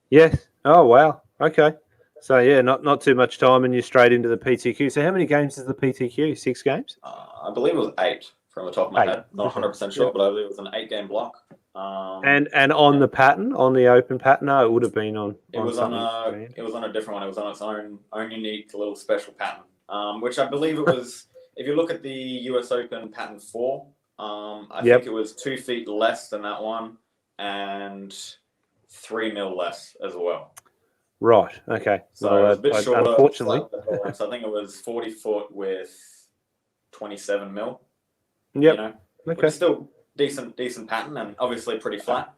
Yes. Oh wow. Okay. So not too much time, and you're straight into the PTQ. So how many games is the PTQ? 6 games? I believe it was 8 from the top of my head. Not 100% sure, but I believe it was an 8-game block. And on the pattern, on the open pattern, no, it would have been on. It was on a different one. It was on its own unique little special pattern, which I believe it was. If you look at the US Open pattern 4, I think it was 2 feet less than that one, and 3 mil less as well. Right. Okay. So it was a bit shorter. Unfortunately, so I think it was 40 foot with 27 mil. Yep. Which is still decent pattern, and obviously pretty flat.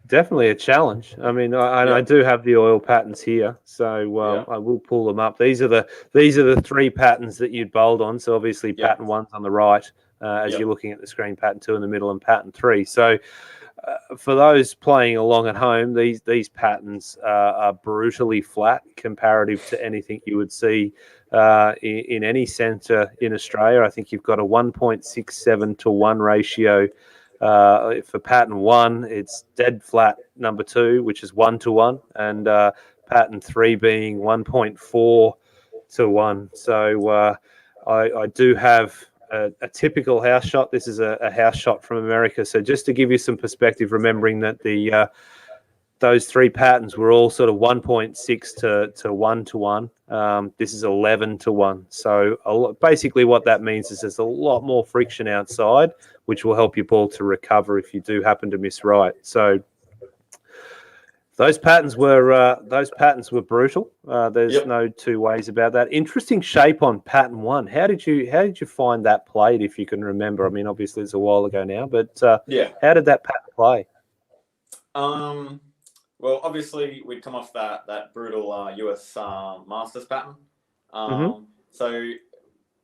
Definitely a challenge. I mean, I do have the oil patterns here, so I will pull them up. These are the 3 patterns that you'd bowled on. So obviously pattern 1's on the right, as you're looking at the screen. Pattern 2 in the middle, and pattern 3. So for those playing along at home, these patterns are brutally flat comparative to anything you would see in any centre in Australia. I think you've got a 1.67 to 1 ratio. For pattern 1, it's dead flat number 2, which is 1 to 1, and pattern 3 being 1.4 to 1. So I do have a typical house shot. This is a house shot from America. So just to give you some perspective, remembering that those 3 patterns were all sort of 1.6 to 1 to 1. This is 11 to 1. So basically what that means is there's a lot more friction outside, which will help your ball to recover if you do happen to miss right. So those patterns were brutal. There's no two ways about that. Interesting shape on pattern 1. How did you find that played, if you can remember? I mean, obviously it's a while ago now, but how did that pattern play? Well, obviously we'd come off that brutal US Masters pattern. So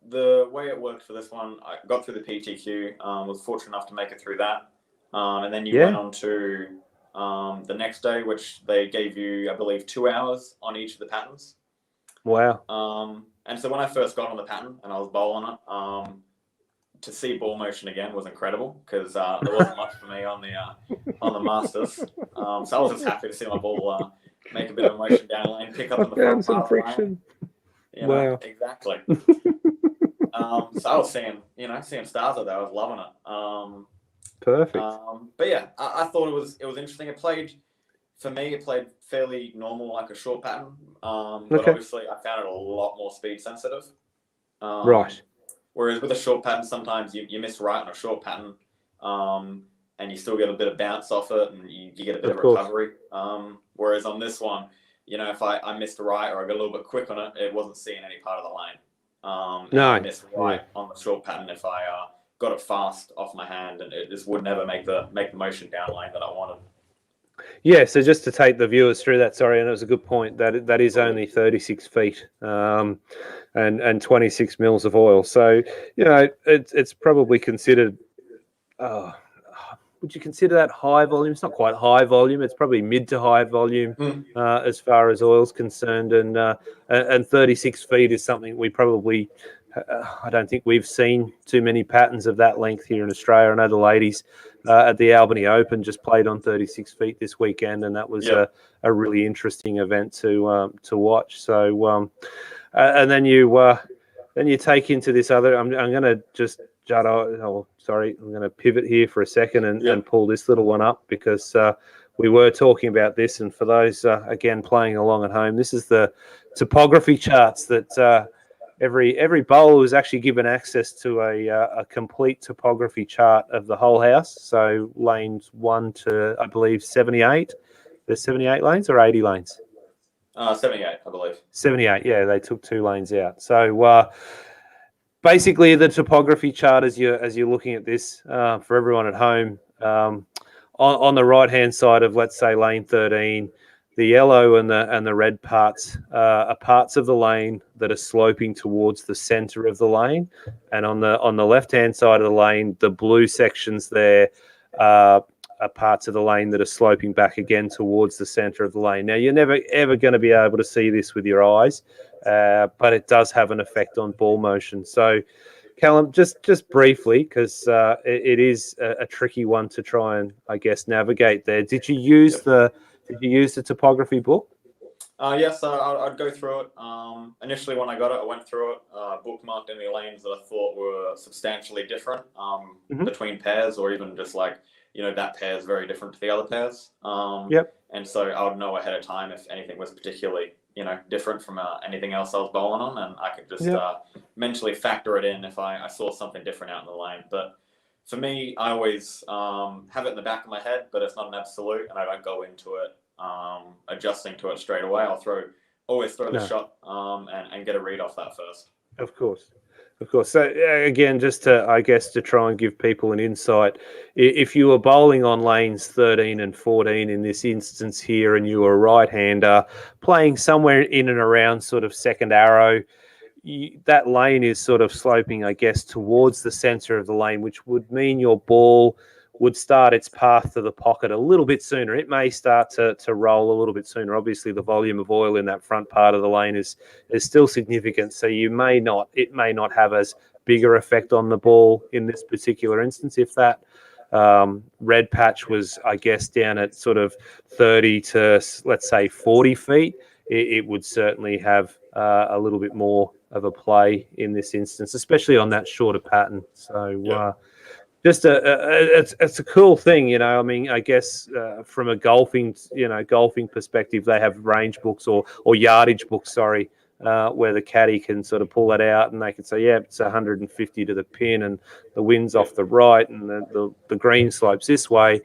the way it worked for this one, I got through the PTQ, was fortunate enough to make it through that. And then you went on to the next day, which they gave you, I believe, 2 hours on each of the patterns. Wow. And so when I first got on the pattern and I was bowling it, to see ball motion again was incredible, because there wasn't much for me on the Masters. So I was just happy to see my ball make a bit of motion down lane, pick up in the front some friction. Wow. Exactly. So I was seeing stars out there. I was loving it. Perfect. But yeah, I thought it was interesting. It played fairly normal, like a short pattern. But obviously I found it a lot more speed sensitive. Right. Whereas with a short pattern, sometimes you miss right on a short pattern, and you still get a bit of bounce off it, and you get a bit of recovery. Whereas on this one, if I missed right or I got a little bit quick on it, it wasn't seeing any part of the lane. I missed right on the short pattern if I got it fast off my hand, and it just would never make the motion down lane that I wanted. Yeah, so just to take the viewers through that, sorry, and it was a good point, that is only 36 feet and 26 mils of oil. So, it's probably considered, would you consider that high volume? It's not quite high volume. It's probably mid to high volume as far as oil's concerned. And 36 feet is something we probably, I don't think we've seen too many patterns of that length here in Australia. I know the ladies at the Albany Open just played on 36 feet this weekend, and that was a really interesting event to watch. So, and then you take into this other. I'm going to just jut. Oh, sorry, I'm going to pivot here for a second and pull this little one up because we were talking about this. And for those again playing along at home, this is the topography charts that. Every bowler was actually given access to a complete topography chart of the whole house. So lanes 1 to, I believe, 78. There's 78 lanes or 80 lanes? 78, I believe. 78, yeah. They took 2 lanes out. So basically, the topography chart, as you're looking at this for everyone at home, on the right-hand side of, let's say, lane 13, the yellow and the red parts are parts of the lane that are sloping towards the center of the lane, and on the left-hand side of the lane, the blue sections there are parts of the lane that are sloping back again towards the center of the lane. Now, you're never ever going to be able to see this with your eyes, but it does have an effect on ball motion. So, Callum, just briefly, because it is a tricky one to try and, I guess, navigate there. Did you use the topography book? Yes, I'd go through it. Initially, when I got it, I went through it, bookmarked any lanes that I thought were substantially different between pairs, or even just like, that pair is very different to the other pairs. And so I would know ahead of time if anything was particularly, different from anything else I was bowling on, and I could just mentally factor it in if I saw something different out in the lane. But for me, I always have it in the back of my head, but it's not an absolute, and I don't go into it adjusting to it straight away. I'll always throw the shot and get a read off that first. Of course. So again, just to try and give people an insight, if you were bowling on lanes 13 and 14 in this instance here, and you were a right-hander playing somewhere in and around sort of second arrow, that lane is sort of sloping, I guess, towards the center of the lane, which would mean your ball would start its path to the pocket a little bit sooner. It may start to roll a little bit sooner. Obviously, the volume of oil in that front part of the lane is still significant, so it may not have as bigger effect on the ball in this particular instance. If that red patch was, I guess, down at sort of 30 to, let's say, 40 feet, it would certainly have a little bit more of a play in this instance, especially on that shorter pattern. So just it's a cool thing, I mean, I guess from a golfing perspective, they have range books or yardage books, where the caddy can sort of pull that out and they can say, it's 150 to the pin and the wind's off the right and the green slopes this way.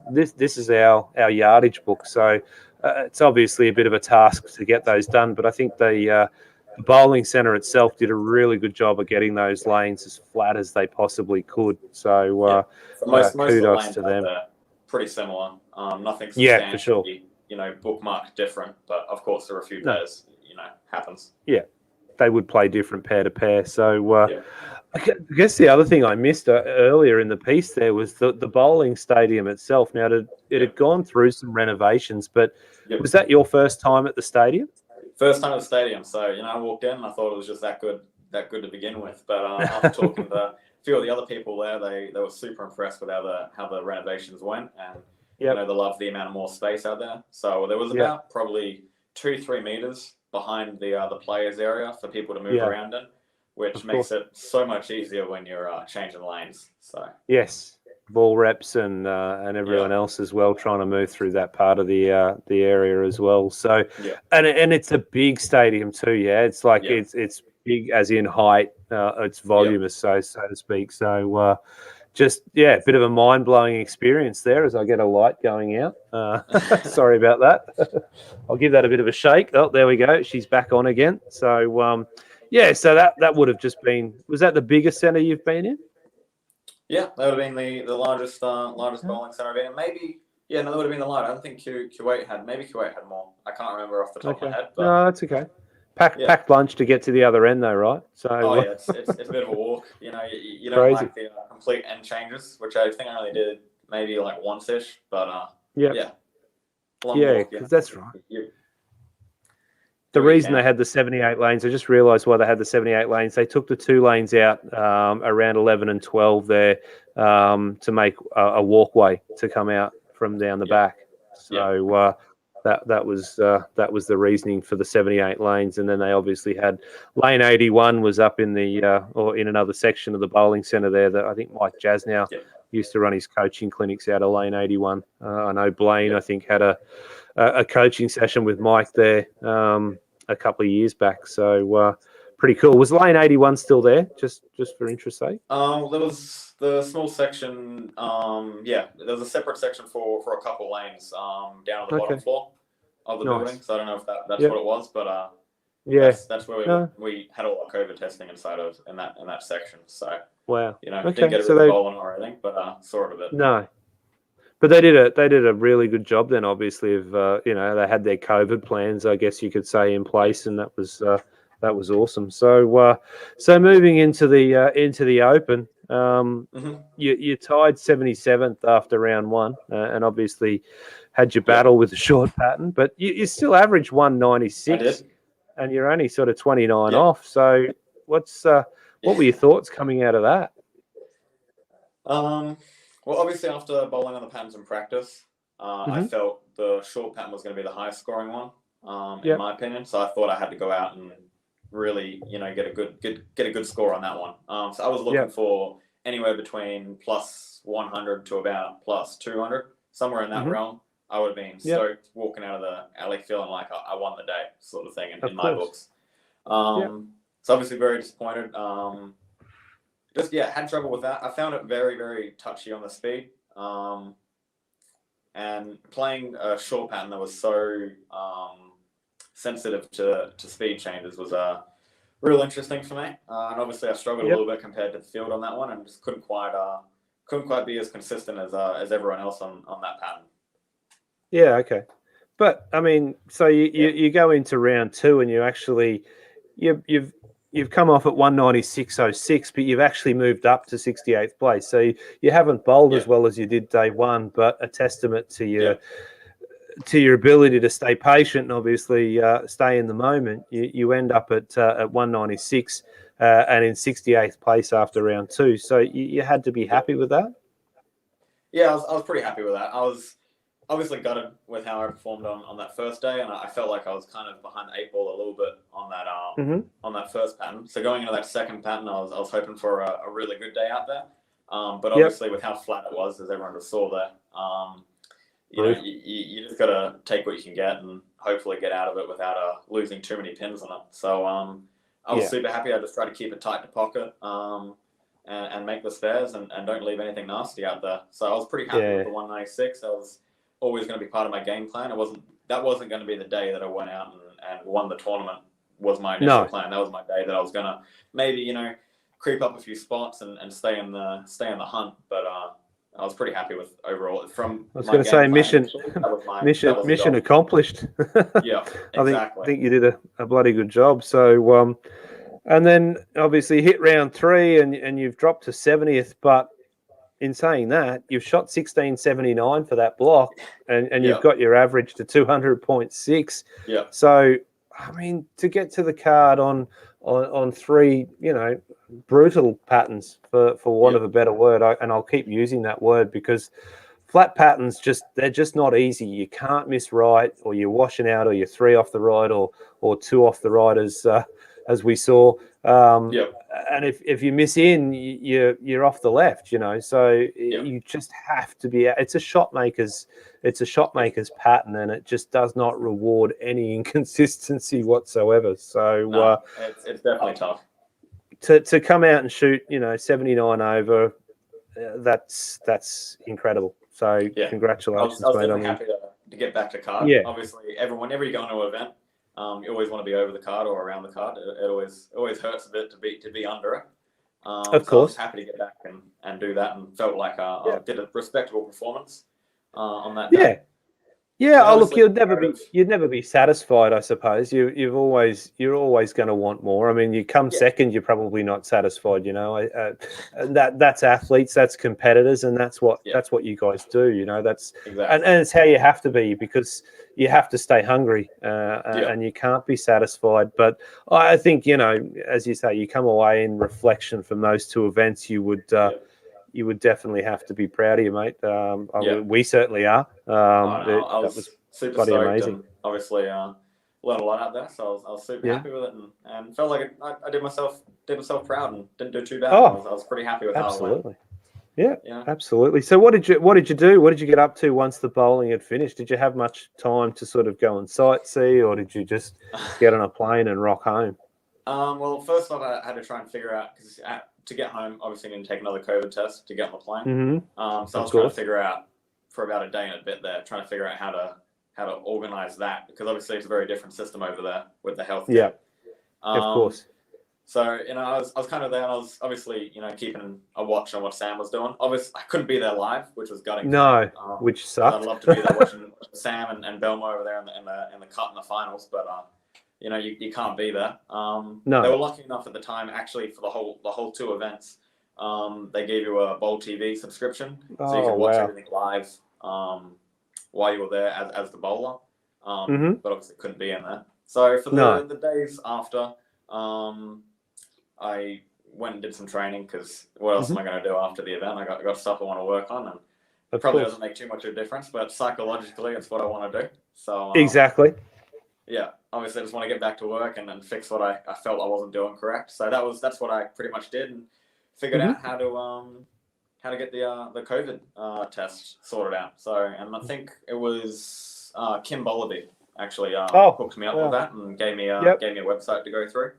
This is our yardage book. So it's obviously a bit of a task to get those done, but I think the bowling centre itself did a really good job of getting those lanes as flat as they possibly could. So most kudos of to the them. lanes are pretty similar. Nothing substantially, for sure. Bookmarked different, but of course there are a few pairs, happens. Yeah, they would play different pair to pair. So I guess the other thing I missed earlier in the piece there was the bowling stadium itself. Now, it had gone through some renovations, but was that your first time at the stadium? First time at the stadium. So, I walked in and I thought it was just that good to begin with. But after talking to a few of the other people there, they were super impressed with how the renovations went, and they loved the amount of more space out there. So there was about probably 2-3 meters behind the players area for people to move around in, which makes it so much easier when you're changing lanes. So yes, ball reps and everyone else as well, trying to move through that part of the area as well. So and it's a big stadium too. It's like it's big as in height, its volume is so to speak. So just a bit of a mind-blowing experience there as I get a light going out. Sorry about that. I'll give that a bit of a shake. Oh, there we go. She's back on again. So so that would have just been, was that the biggest centre you've been in? Yeah, that would have been the largest bowling center I've been in. Maybe, yeah, no, that would have been the largest. I don't think Kuwait had, maybe Kuwait had more. I can't remember off the top of my head. But no, that's okay. yeah. Packed lunch to get to the other end, though, right? So Oh yeah, it's a bit of a walk. You know, you don't crazy. like the complete end changes, which I think I only did maybe like once-ish. But yeah, long yeah, walk. because that's right. You The do what you reason can. they had the 78 lanes, I just realised why they had the 78 lanes. They took the 2 lanes out around 11 and 12 there to make a walkway to come out from down the back. So that was the reasoning for the 78 lanes. And then they obviously had lane 81 was up in the or in another section of the bowling centre there that I think Mike Jasnow used to run his coaching clinics out of lane 81. I know Blaine, I think, had a coaching session with Mike there a couple of years back. So pretty cool. Was lane 81 still there? Just for interest's sake. There was the small section. There was a separate section for a couple lanes down on the bottom floor of the building. So I don't know if that's what it was, but that's where we had all our COVID testing inside of in that section. So wow, didn't get a really bowling or anything, but saw it a bit. No. But they did a really good job then. Obviously, of they had their COVID plans, I guess you could say, in place, and that was awesome. So moving into the Open, you tied 77th after round 1, and obviously had your battle with the short pattern, but you still averaged 196, and you're only sort of 29 off. So what were your thoughts coming out of that? Well, obviously, after bowling on the patterns in practice, I felt the short pattern was going to be the highest scoring one, in my opinion. So I thought I had to go out and really, get a good score on that one. So I was looking for anywhere between plus 100 to about plus 200, somewhere in that realm. I would have been stoked walking out of the alley feeling like I won the day, sort of thing in my books. So obviously very disappointed. Had trouble with that. I found it very, very touchy on the speed. And playing a short pattern that was so sensitive to speed changes was real interesting for me. And obviously I struggled a little bit compared to the field on that one, and just couldn't quite be as consistent as everyone else on that pattern. Yeah, okay. But I mean, so you go into round 2 and you actually you've come off at 196.06, but you've actually moved up to 68th place. So you haven't bowled as well as you did day 1, but a testament to your ability to stay patient and obviously stay in the moment. You end up at 196 and in 68th place after round 2. So you had to be happy with that? Yeah, I was pretty happy with that. I was obviously gutted with how I performed on that first day, and I felt like I was kind of behind the 8 ball a little bit on that on that first pattern. So going into that second pattern, I was hoping for a really good day out there. But obviously with how flat it was, as everyone just saw there, you just got to take what you can get and hopefully get out of it without losing too many pins on it. So I was super happy. I just tried to keep it tight to pocket and make the spares and don't leave anything nasty out there. So I was pretty happy with the 196. That was always going to be part of my game plan. That wasn't going to be the day that I went out and won the tournament. Was my initial plan. That was my day that I was going to maybe creep up a few spots and stay in the hunt. But I was pretty happy with overall. I was going to say mission accomplished. Yeah, exactly. I think you did a bloody good job. So and then obviously hit round 3 and you've dropped to 70th, but in saying that, you've shot 1679 for that block, and you've got your average to 200.6. Yeah. So, I mean, to get to the card on 3, brutal patterns, for want of a better word, and I'll keep using that word because flat patterns they're just not easy. You can't miss right, or you're washing out, or you're 3 off the right, or 2 off the right, as we saw. And if you miss in, you're off the left, So you just have to be. It's a shot maker's pattern, and it just does not reward any inconsistency whatsoever. So it's definitely tough to come out and shoot, 79 over. That's incredible. So congratulations, I was mate. definitely happy to get back to card. Yeah. Obviously, whenever you go into an event, you always want to be over the card or around the card. It always hurts a bit to be under it. Of So I was course. happy to get back and do that, and felt like I did a respectable performance on that Yeah. day. Yeah. I mean, Oh, look, obviously, comparative. you'd never be satisfied, I suppose. You're always going to want more. I mean, you come Yeah, second, you're probably not satisfied. And that's athletes, that's competitors, and that's yeah, what you guys do. That's exactly. and it's how you have to be, because you have to stay hungry, Yeah, and you can't be satisfied. But I think, as you say, you come away in reflection from those two events, yeah, you would definitely have to be proud of you, mate. yeah. We certainly are. Oh, no, I That was was super bloody stoked, amazing. and obviously learned a lot out there. So I was super Yeah. happy with it, and felt like I did myself proud and didn't do too bad. Oh, I was pretty happy with how it went. absolutely. Yeah, Yeah. absolutely. So what did you do? What did you get up to once the bowling had finished? Did you have much time to sort of go and sightsee, or did you just get on a plane and rock home? Well, first off, I had to try and figure out, because to get home, obviously, I need to take another COVID test to get on the plane. So I Of was trying to course. figure out for about a day and a bit there, trying to figure out how to organize that, because obviously it's a very different system over there with the healthcare. Yeah, of Um, course. so I was kind of there, and I was obviously keeping a watch on what Sam was doing. Obviously, I couldn't be there live, which was gutting for me. No, which 'Cause I'd sucked. love to be there watching Sam and Belmo over there in the cut in the finals, but you can't be there. They No. were lucky enough at the time, actually, for the whole two events. They gave you a Bowl TV subscription, so you Oh, could watch wow. everything live while you were there as the bowler. But obviously couldn't be in there. So for No. the days after, I went and did some training, because what else am I going to do after the event? I got stuff I want to work on, and it Of probably course. doesn't make too much of a difference, but psychologically, it's what I want to do. So Exactly. yeah, obviously, I just want to get back to work and fix what I felt I wasn't doing correct. So that's what I pretty much did, and figured out how to get the COVID test sorted out. So, and I think it was Kim Bollaby actually Oh, hooked me up with wow. that and gave me a Yep. website to go through.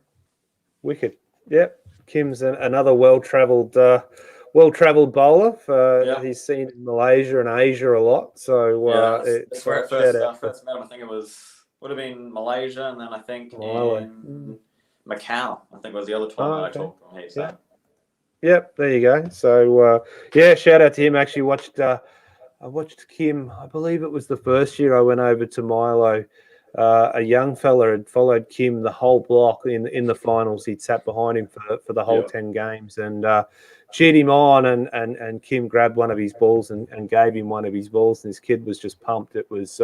Wicked. Yep. Kim's another well-travelled bowler. Yeah, He's seen in Malaysia and Asia a lot. So yeah, that's where I shout out to first met him. I think it would have been Malaysia, and then I think Milo. in Macau. I think was the other tournament I Okay. talked to him. Yeah. Yep. There you go. So shout out to him. Actually, I watched Kim. I believe it was the first year I went over to Milo. A young fella had followed Kim the whole block in the finals. He'd sat behind him for the whole Yeah. 10 games and cheered him on. And Kim grabbed one of his balls and gave him one of his balls. And his kid was just pumped. It was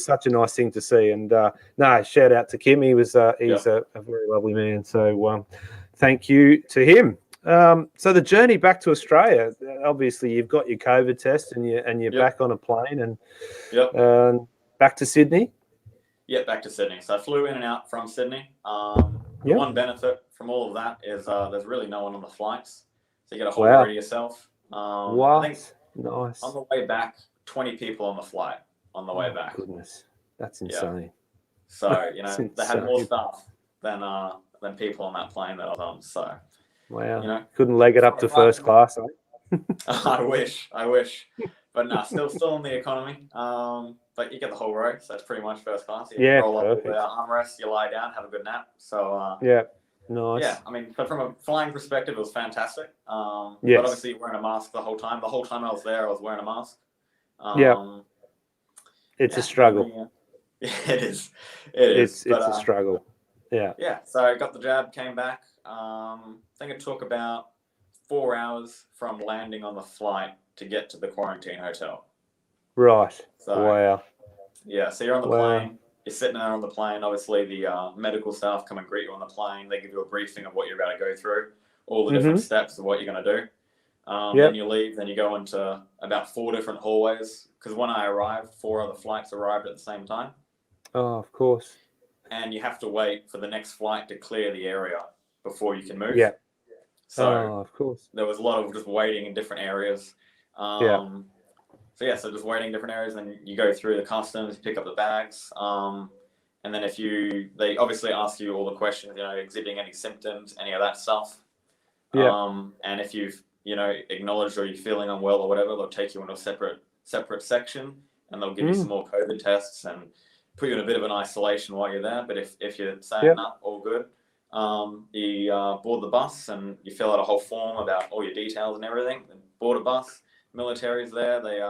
such a nice thing to see. And no, shout out to Kim. He's a very lovely man. So thank you to him. So the journey back to Australia, obviously you've got your COVID test and you're back on a plane and back to Sydney. Yeah, back to Sydney. So I flew in and out from Sydney. The one benefit from all of that is there's really no one on the flights, so you get a whole day to yourself. I think nice. on the way back, 20 people on the flight on the way back. Goodness, that's insane. Yeah. So they had more staff than people on that plane that I was on. So wow, couldn't leg it up to first class. I wish, but no, still in the economy. But you get the whole row, so it's pretty much first class. You roll up with the armrest, you lie down, have a good nap. So nice. Yeah, I mean, but from a flying perspective, it was fantastic. But obviously you're wearing a mask the whole time. The whole time I was there, I was wearing a mask. It's a struggle. It is. It's a struggle. Yeah. Yeah. So I got the jab, came back. I think it took about 4 hours from landing on the flight to get to the quarantine hotel. Right. So, wow. Yeah. So you're on the plane. You're sitting there on the plane. Obviously, the medical staff come and greet you on the plane. They give you a briefing of what you're about to go through, all the different steps of what you're going to do. Then you leave. Then you go into about 4 different hallways. Because when I arrived, 4 other flights arrived at the same time. Oh, of course. And you have to wait for the next flight to clear the area before you can move. Yeah. So of course. there was a lot of just waiting in different areas. So just waiting in different areas, and you go through the customs, pick up the bags, and then they obviously ask you all the questions, exhibiting any symptoms, any of that stuff. And if you've acknowledged or you're feeling unwell or whatever, they'll take you into a separate section, and they'll give you some more COVID tests and put you in a bit of an isolation while you're there. But if you're saying all good, You board the bus and you fill out a whole form about all your details and everything. Then board a bus. Military's there. They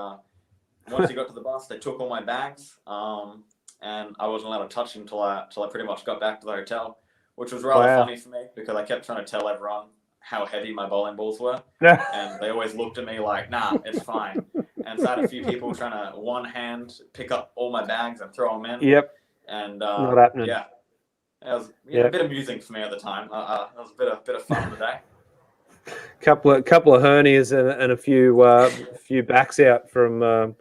once you got to the bus, they took all my bags, and I wasn't allowed to touch them until I pretty much got back to the hotel, which was rather funny for me because I kept trying to tell everyone how heavy my bowling balls were, and they always looked at me like, "Nah, it's fine." And so I had a few people trying to one hand pick up all my bags and throw them in. Yep. And not happening. yeah, it was a bit amusing for me at the time. It was a bit of fun on the day. Couple of hernias and a few backs out from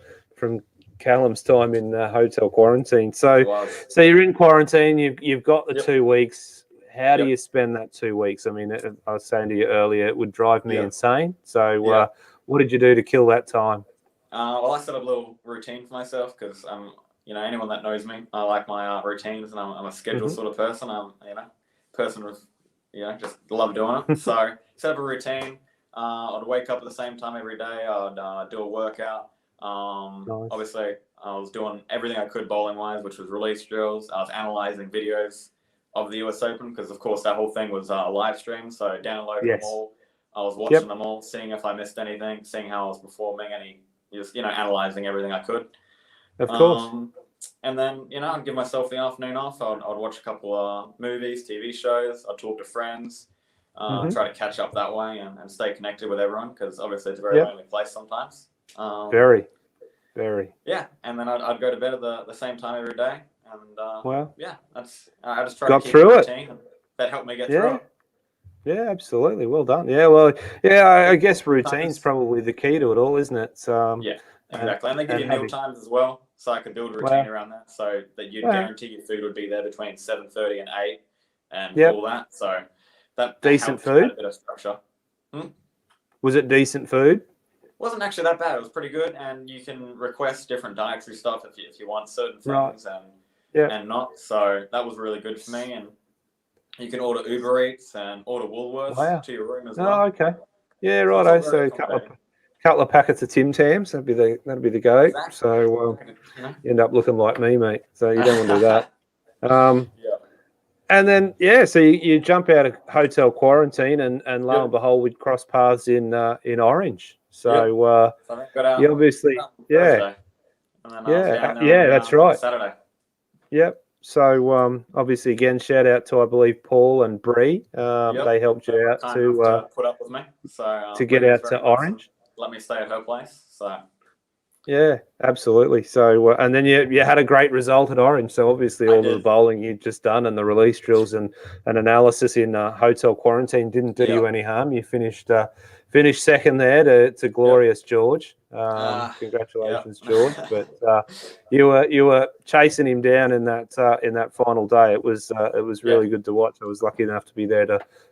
Callum's time in hotel quarantine. So you're in quarantine. You've got the 2 weeks. How do you spend that 2 weeks? I mean, I was saying to you earlier, it would drive me insane. So what did you do to kill that time? Well, I set up a little routine for myself because anyone that knows me, I like my routines, and I'm a scheduled sort of person. I'm person with just love doing it. So set up a routine. I'd wake up at the same time every day. I'd do a workout. Nice. Obviously, I was doing everything I could bowling wise, which was release drills. I was analysing videos of the US Open because, of course, that whole thing was live streamed. So downloading them all. I was watching them all, seeing if I missed anything, seeing how I was performing, just analysing everything I could. Of course. And then I'd give myself the afternoon off. I'd watch a couple of movies, TV shows. I'd talk to friends. Try to catch up that way and stay connected with everyone because obviously it's a very lonely place sometimes. Very. Yeah, and then I'd go to bed at the same time every day, and I just tried got to keep through a it. routine. That helped me get through it. Yeah, absolutely. Well done. Yeah, well, I guess routine's probably the key to it all, isn't it? Yeah, exactly. And they give you meal times as well, so I could build a routine around that, so that you'd guarantee your food would be there between 7:30 and 8, and all that. So that decent food. Had a bit of structure. Was it decent food? Wasn't actually that bad. It was pretty good, and you can request different dietary stuff if you want certain things and not. So that was really good for me. And you can order Uber Eats and order Woolworths to your room as well. Oh, okay. Yeah, right. So a couple of packets of Tim Tams. That'd be the go. Exactly. So you end up looking like me, mate. So you don't want to do that. And then so you jump out of hotel quarantine, and lo and behold, we'd cross paths in Orange. So you obviously that's right. Saturday. Yep. So obviously, again, shout out to I believe Paul and Bree. They helped you out to put up with me, to get out to Orange. Let me stay at her place. So. Yeah, absolutely. So, and then you had a great result at Orange. So obviously all of the bowling you'd just done and the release drills and analysis in hotel quarantine didn't do you any harm. You finished second there to glorious George. Congratulations, George. But you were chasing him down in that final day. It was really good to watch. I was lucky enough to be there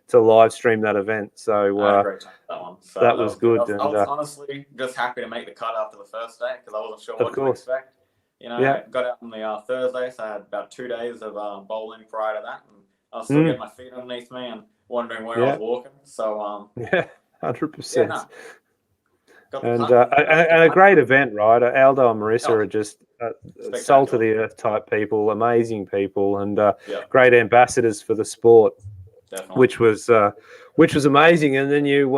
to live stream that event. So great time that one. So that was good. I was honestly just happy to make the cut after the first day because I wasn't sure what to expect. I got out on the Thursday, so I had about 2 days of bowling prior to that, and I was still getting my feet underneath me and wondering where I was walking. So 100%. And a great event, right? Aldo and Marissa are just salt of the earth type people, amazing people, and great ambassadors for the sport. Definitely. Which was amazing. And then you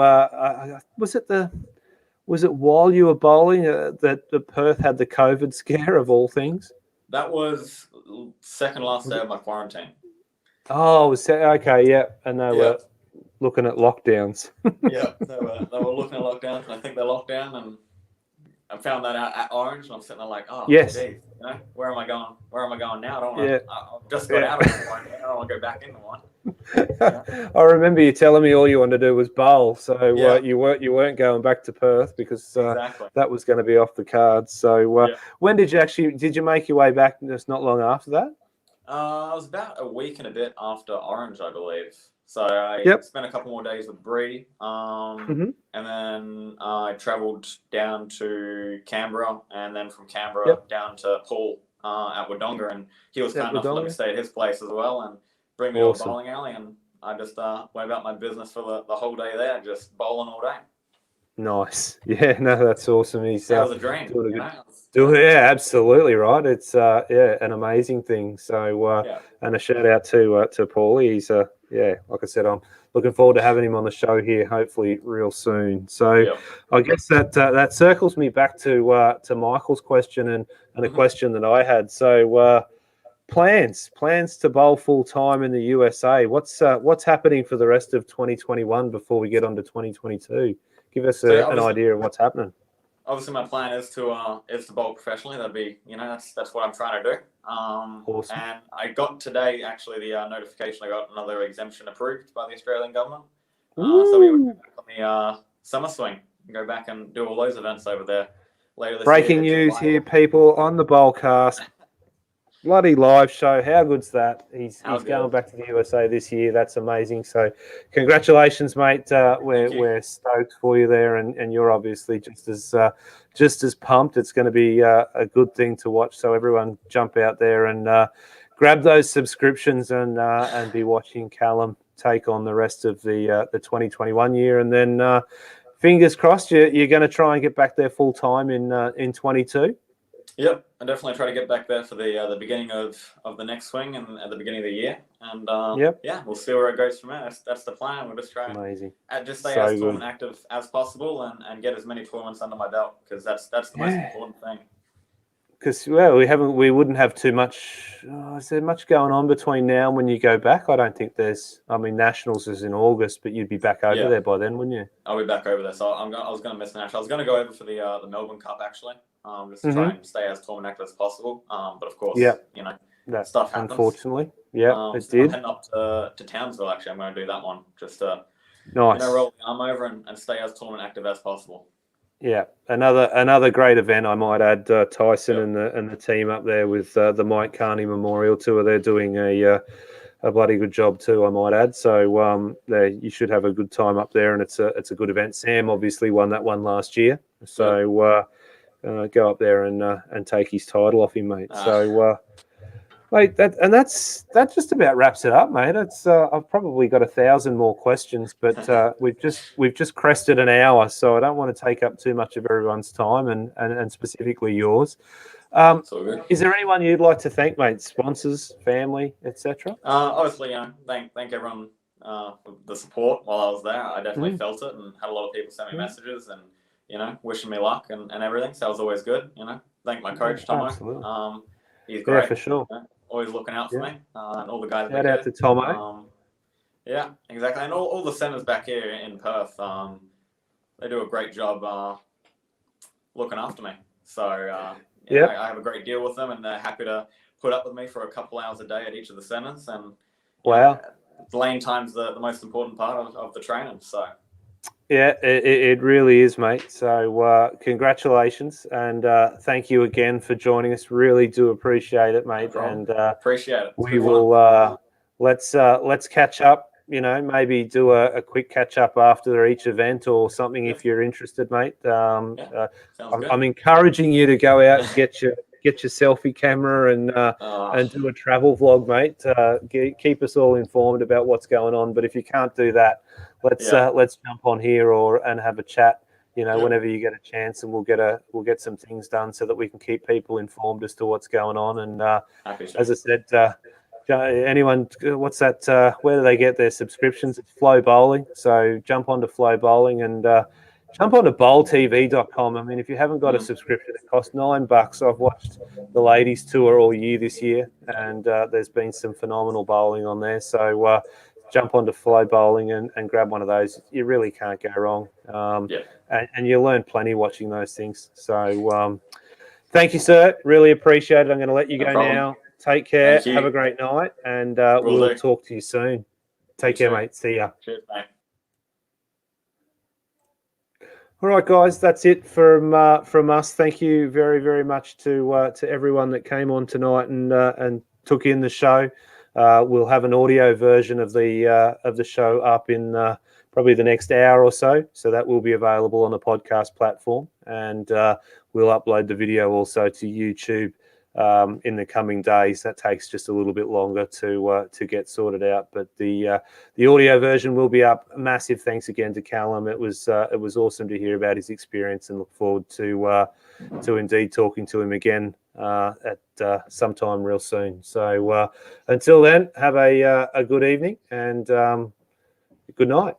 was it while you were bowling that the Perth had the COVID scare of all things? That was second last day of my quarantine. Oh, okay, yeah, and they were looking at lockdowns. They were looking at lockdowns, and I think they locked down, and I found that out at Orange, and I'm sitting there like, geez, where am I going? Where am I going now? I don't want to. I've just got out of one. I don't want to go back into one. I remember you telling me all you wanted to do was bowl, so you weren't going back to Perth because that was going to be off the cards. So when did you make your way back? Just not long after that. It was about a week and a bit after Orange, I believe. So I spent a couple more days with Bree, and then I travelled down to Canberra, and then from Canberra down to Paul at Wodonga, and he was kind enough to let me stay at his place as well and bring me to a bowling alley, and I just went about my business for the whole day there, just bowling all day. Nice. Yeah, no, that's awesome. That was a dream. Absolutely right. It's an amazing thing. So and a shout out to Paulie. like I said, I'm looking forward to having him on the show here, hopefully real soon. So I guess that circles me back to Michael's question and a question that I had. So plans to bowl full time in the USA. What's happening for the rest of 2021 before we get on to 2022? Give us an idea of what's happening. Obviously, my plan is to bowl professionally. That'd be, that's what I'm trying to do. Awesome. And I got today actually the notification. I got another exemption approved by the Australian government. So we went back on the summer swing and go back and do all those events over there later this Breaking year. news here, people, on the Bowlcast. Bloody live show. How good's that? He's going back to the USA this year. That's amazing. So congratulations, mate. We're stoked for you there, and you're obviously just as pumped. It's going to be a good thing to watch. So everyone jump out there and grab those subscriptions and be watching Callum take on the rest of the 2021 year. And then fingers crossed, you're going to try and get back there full time in 22. Yep, I definitely try to get back there for the beginning of the next swing and at the beginning of the year, and we'll see where it goes from there. That's the plan. We're just trying to just stay as tournament active as possible and get as many tournaments under my belt, because that's the most important thing. Because we wouldn't have too much. Is there much going on between now and when you go back? I don't think there's. I mean, Nationals is in August, but you'd be back over there by then, wouldn't you? I'll be back over there. So I was going to miss the National. I was going to go over for the Melbourne Cup actually. Just to try and stay as tournament active as possible. But of course, that stuff happens. Unfortunately, it did. I'm heading up to Townsville actually. I'm going to do that one just to roll the arm over and stay as tournament active as possible. Yeah, another great event, I might add. Tyson and the team up there with the Mike Carney Memorial Tour. They're doing a bloody good job too, I might add. So you should have a good time up there, and it's a good event. Sam obviously won that one last year, so go up there and take his title off him, mate. So. Mate, that just about wraps it up, mate. It's I've probably got 1,000 more questions, but we've just crested an hour, so I don't want to take up too much of everyone's time and specifically yours. Is there anyone you'd like to thank, mate? Sponsors, family, etc. Obviously, thank everyone for the support while I was there. I definitely felt it, and had a lot of people send me messages and wishing me luck and everything. So that was always good. Thank my coach Tomo. Absolutely. He's great. Yeah, for sure. Always looking out for me, and all the guys. Shout out to Tomo. Yeah, exactly, and all the centers back here in Perth, they do a great job looking after me. So I have a great deal with them, and they're happy to put up with me for a couple hours a day at each of the centers. And lane time's the most important part of the training. So. Yeah, it really is, mate. So congratulations, and thank you again for joining us. Really do appreciate it, mate. No and appreciate it. We will let's catch up. Maybe do a quick catch up after each event or something if you're interested, mate. I'm encouraging you to go out and get your selfie camera and do a travel vlog, mate. Keep us all informed about what's going on. But if you can't do that, let's jump on here and have a chat. Whenever you get a chance, and we'll get some things done so that we can keep people informed as to what's going on. And as I said, anyone, what's that? Where do they get their subscriptions? It's Flow Bowling. So jump onto Flow Bowling and jump onto bowltv.com. I mean, if you haven't got a subscription, it costs $9. I've watched the ladies tour all year this year, and there's been some phenomenal bowling on there. So jump onto Flow Bowling and grab one of those. You really can't go wrong. And you learn plenty watching those things. So thank you, sir. Really appreciate it. I'm going to let you go now. Take care. Have a great night, and we'll talk to you soon. Take care, mate. See ya. Cheers, mate. All right, guys, that's it from us. Thank you very, very much to everyone that came on tonight and took in the show. We'll have an audio version of the show up in probably the next hour or so. So that will be available on the podcast platform, and we'll upload the video also to YouTube in the coming days. That takes just a little bit longer to get sorted out, but the audio version will be up. Massive thanks again to Callum. It was awesome to hear about his experience, and look forward to indeed talking to him again at sometime real soon. So until then, have a good evening and good night.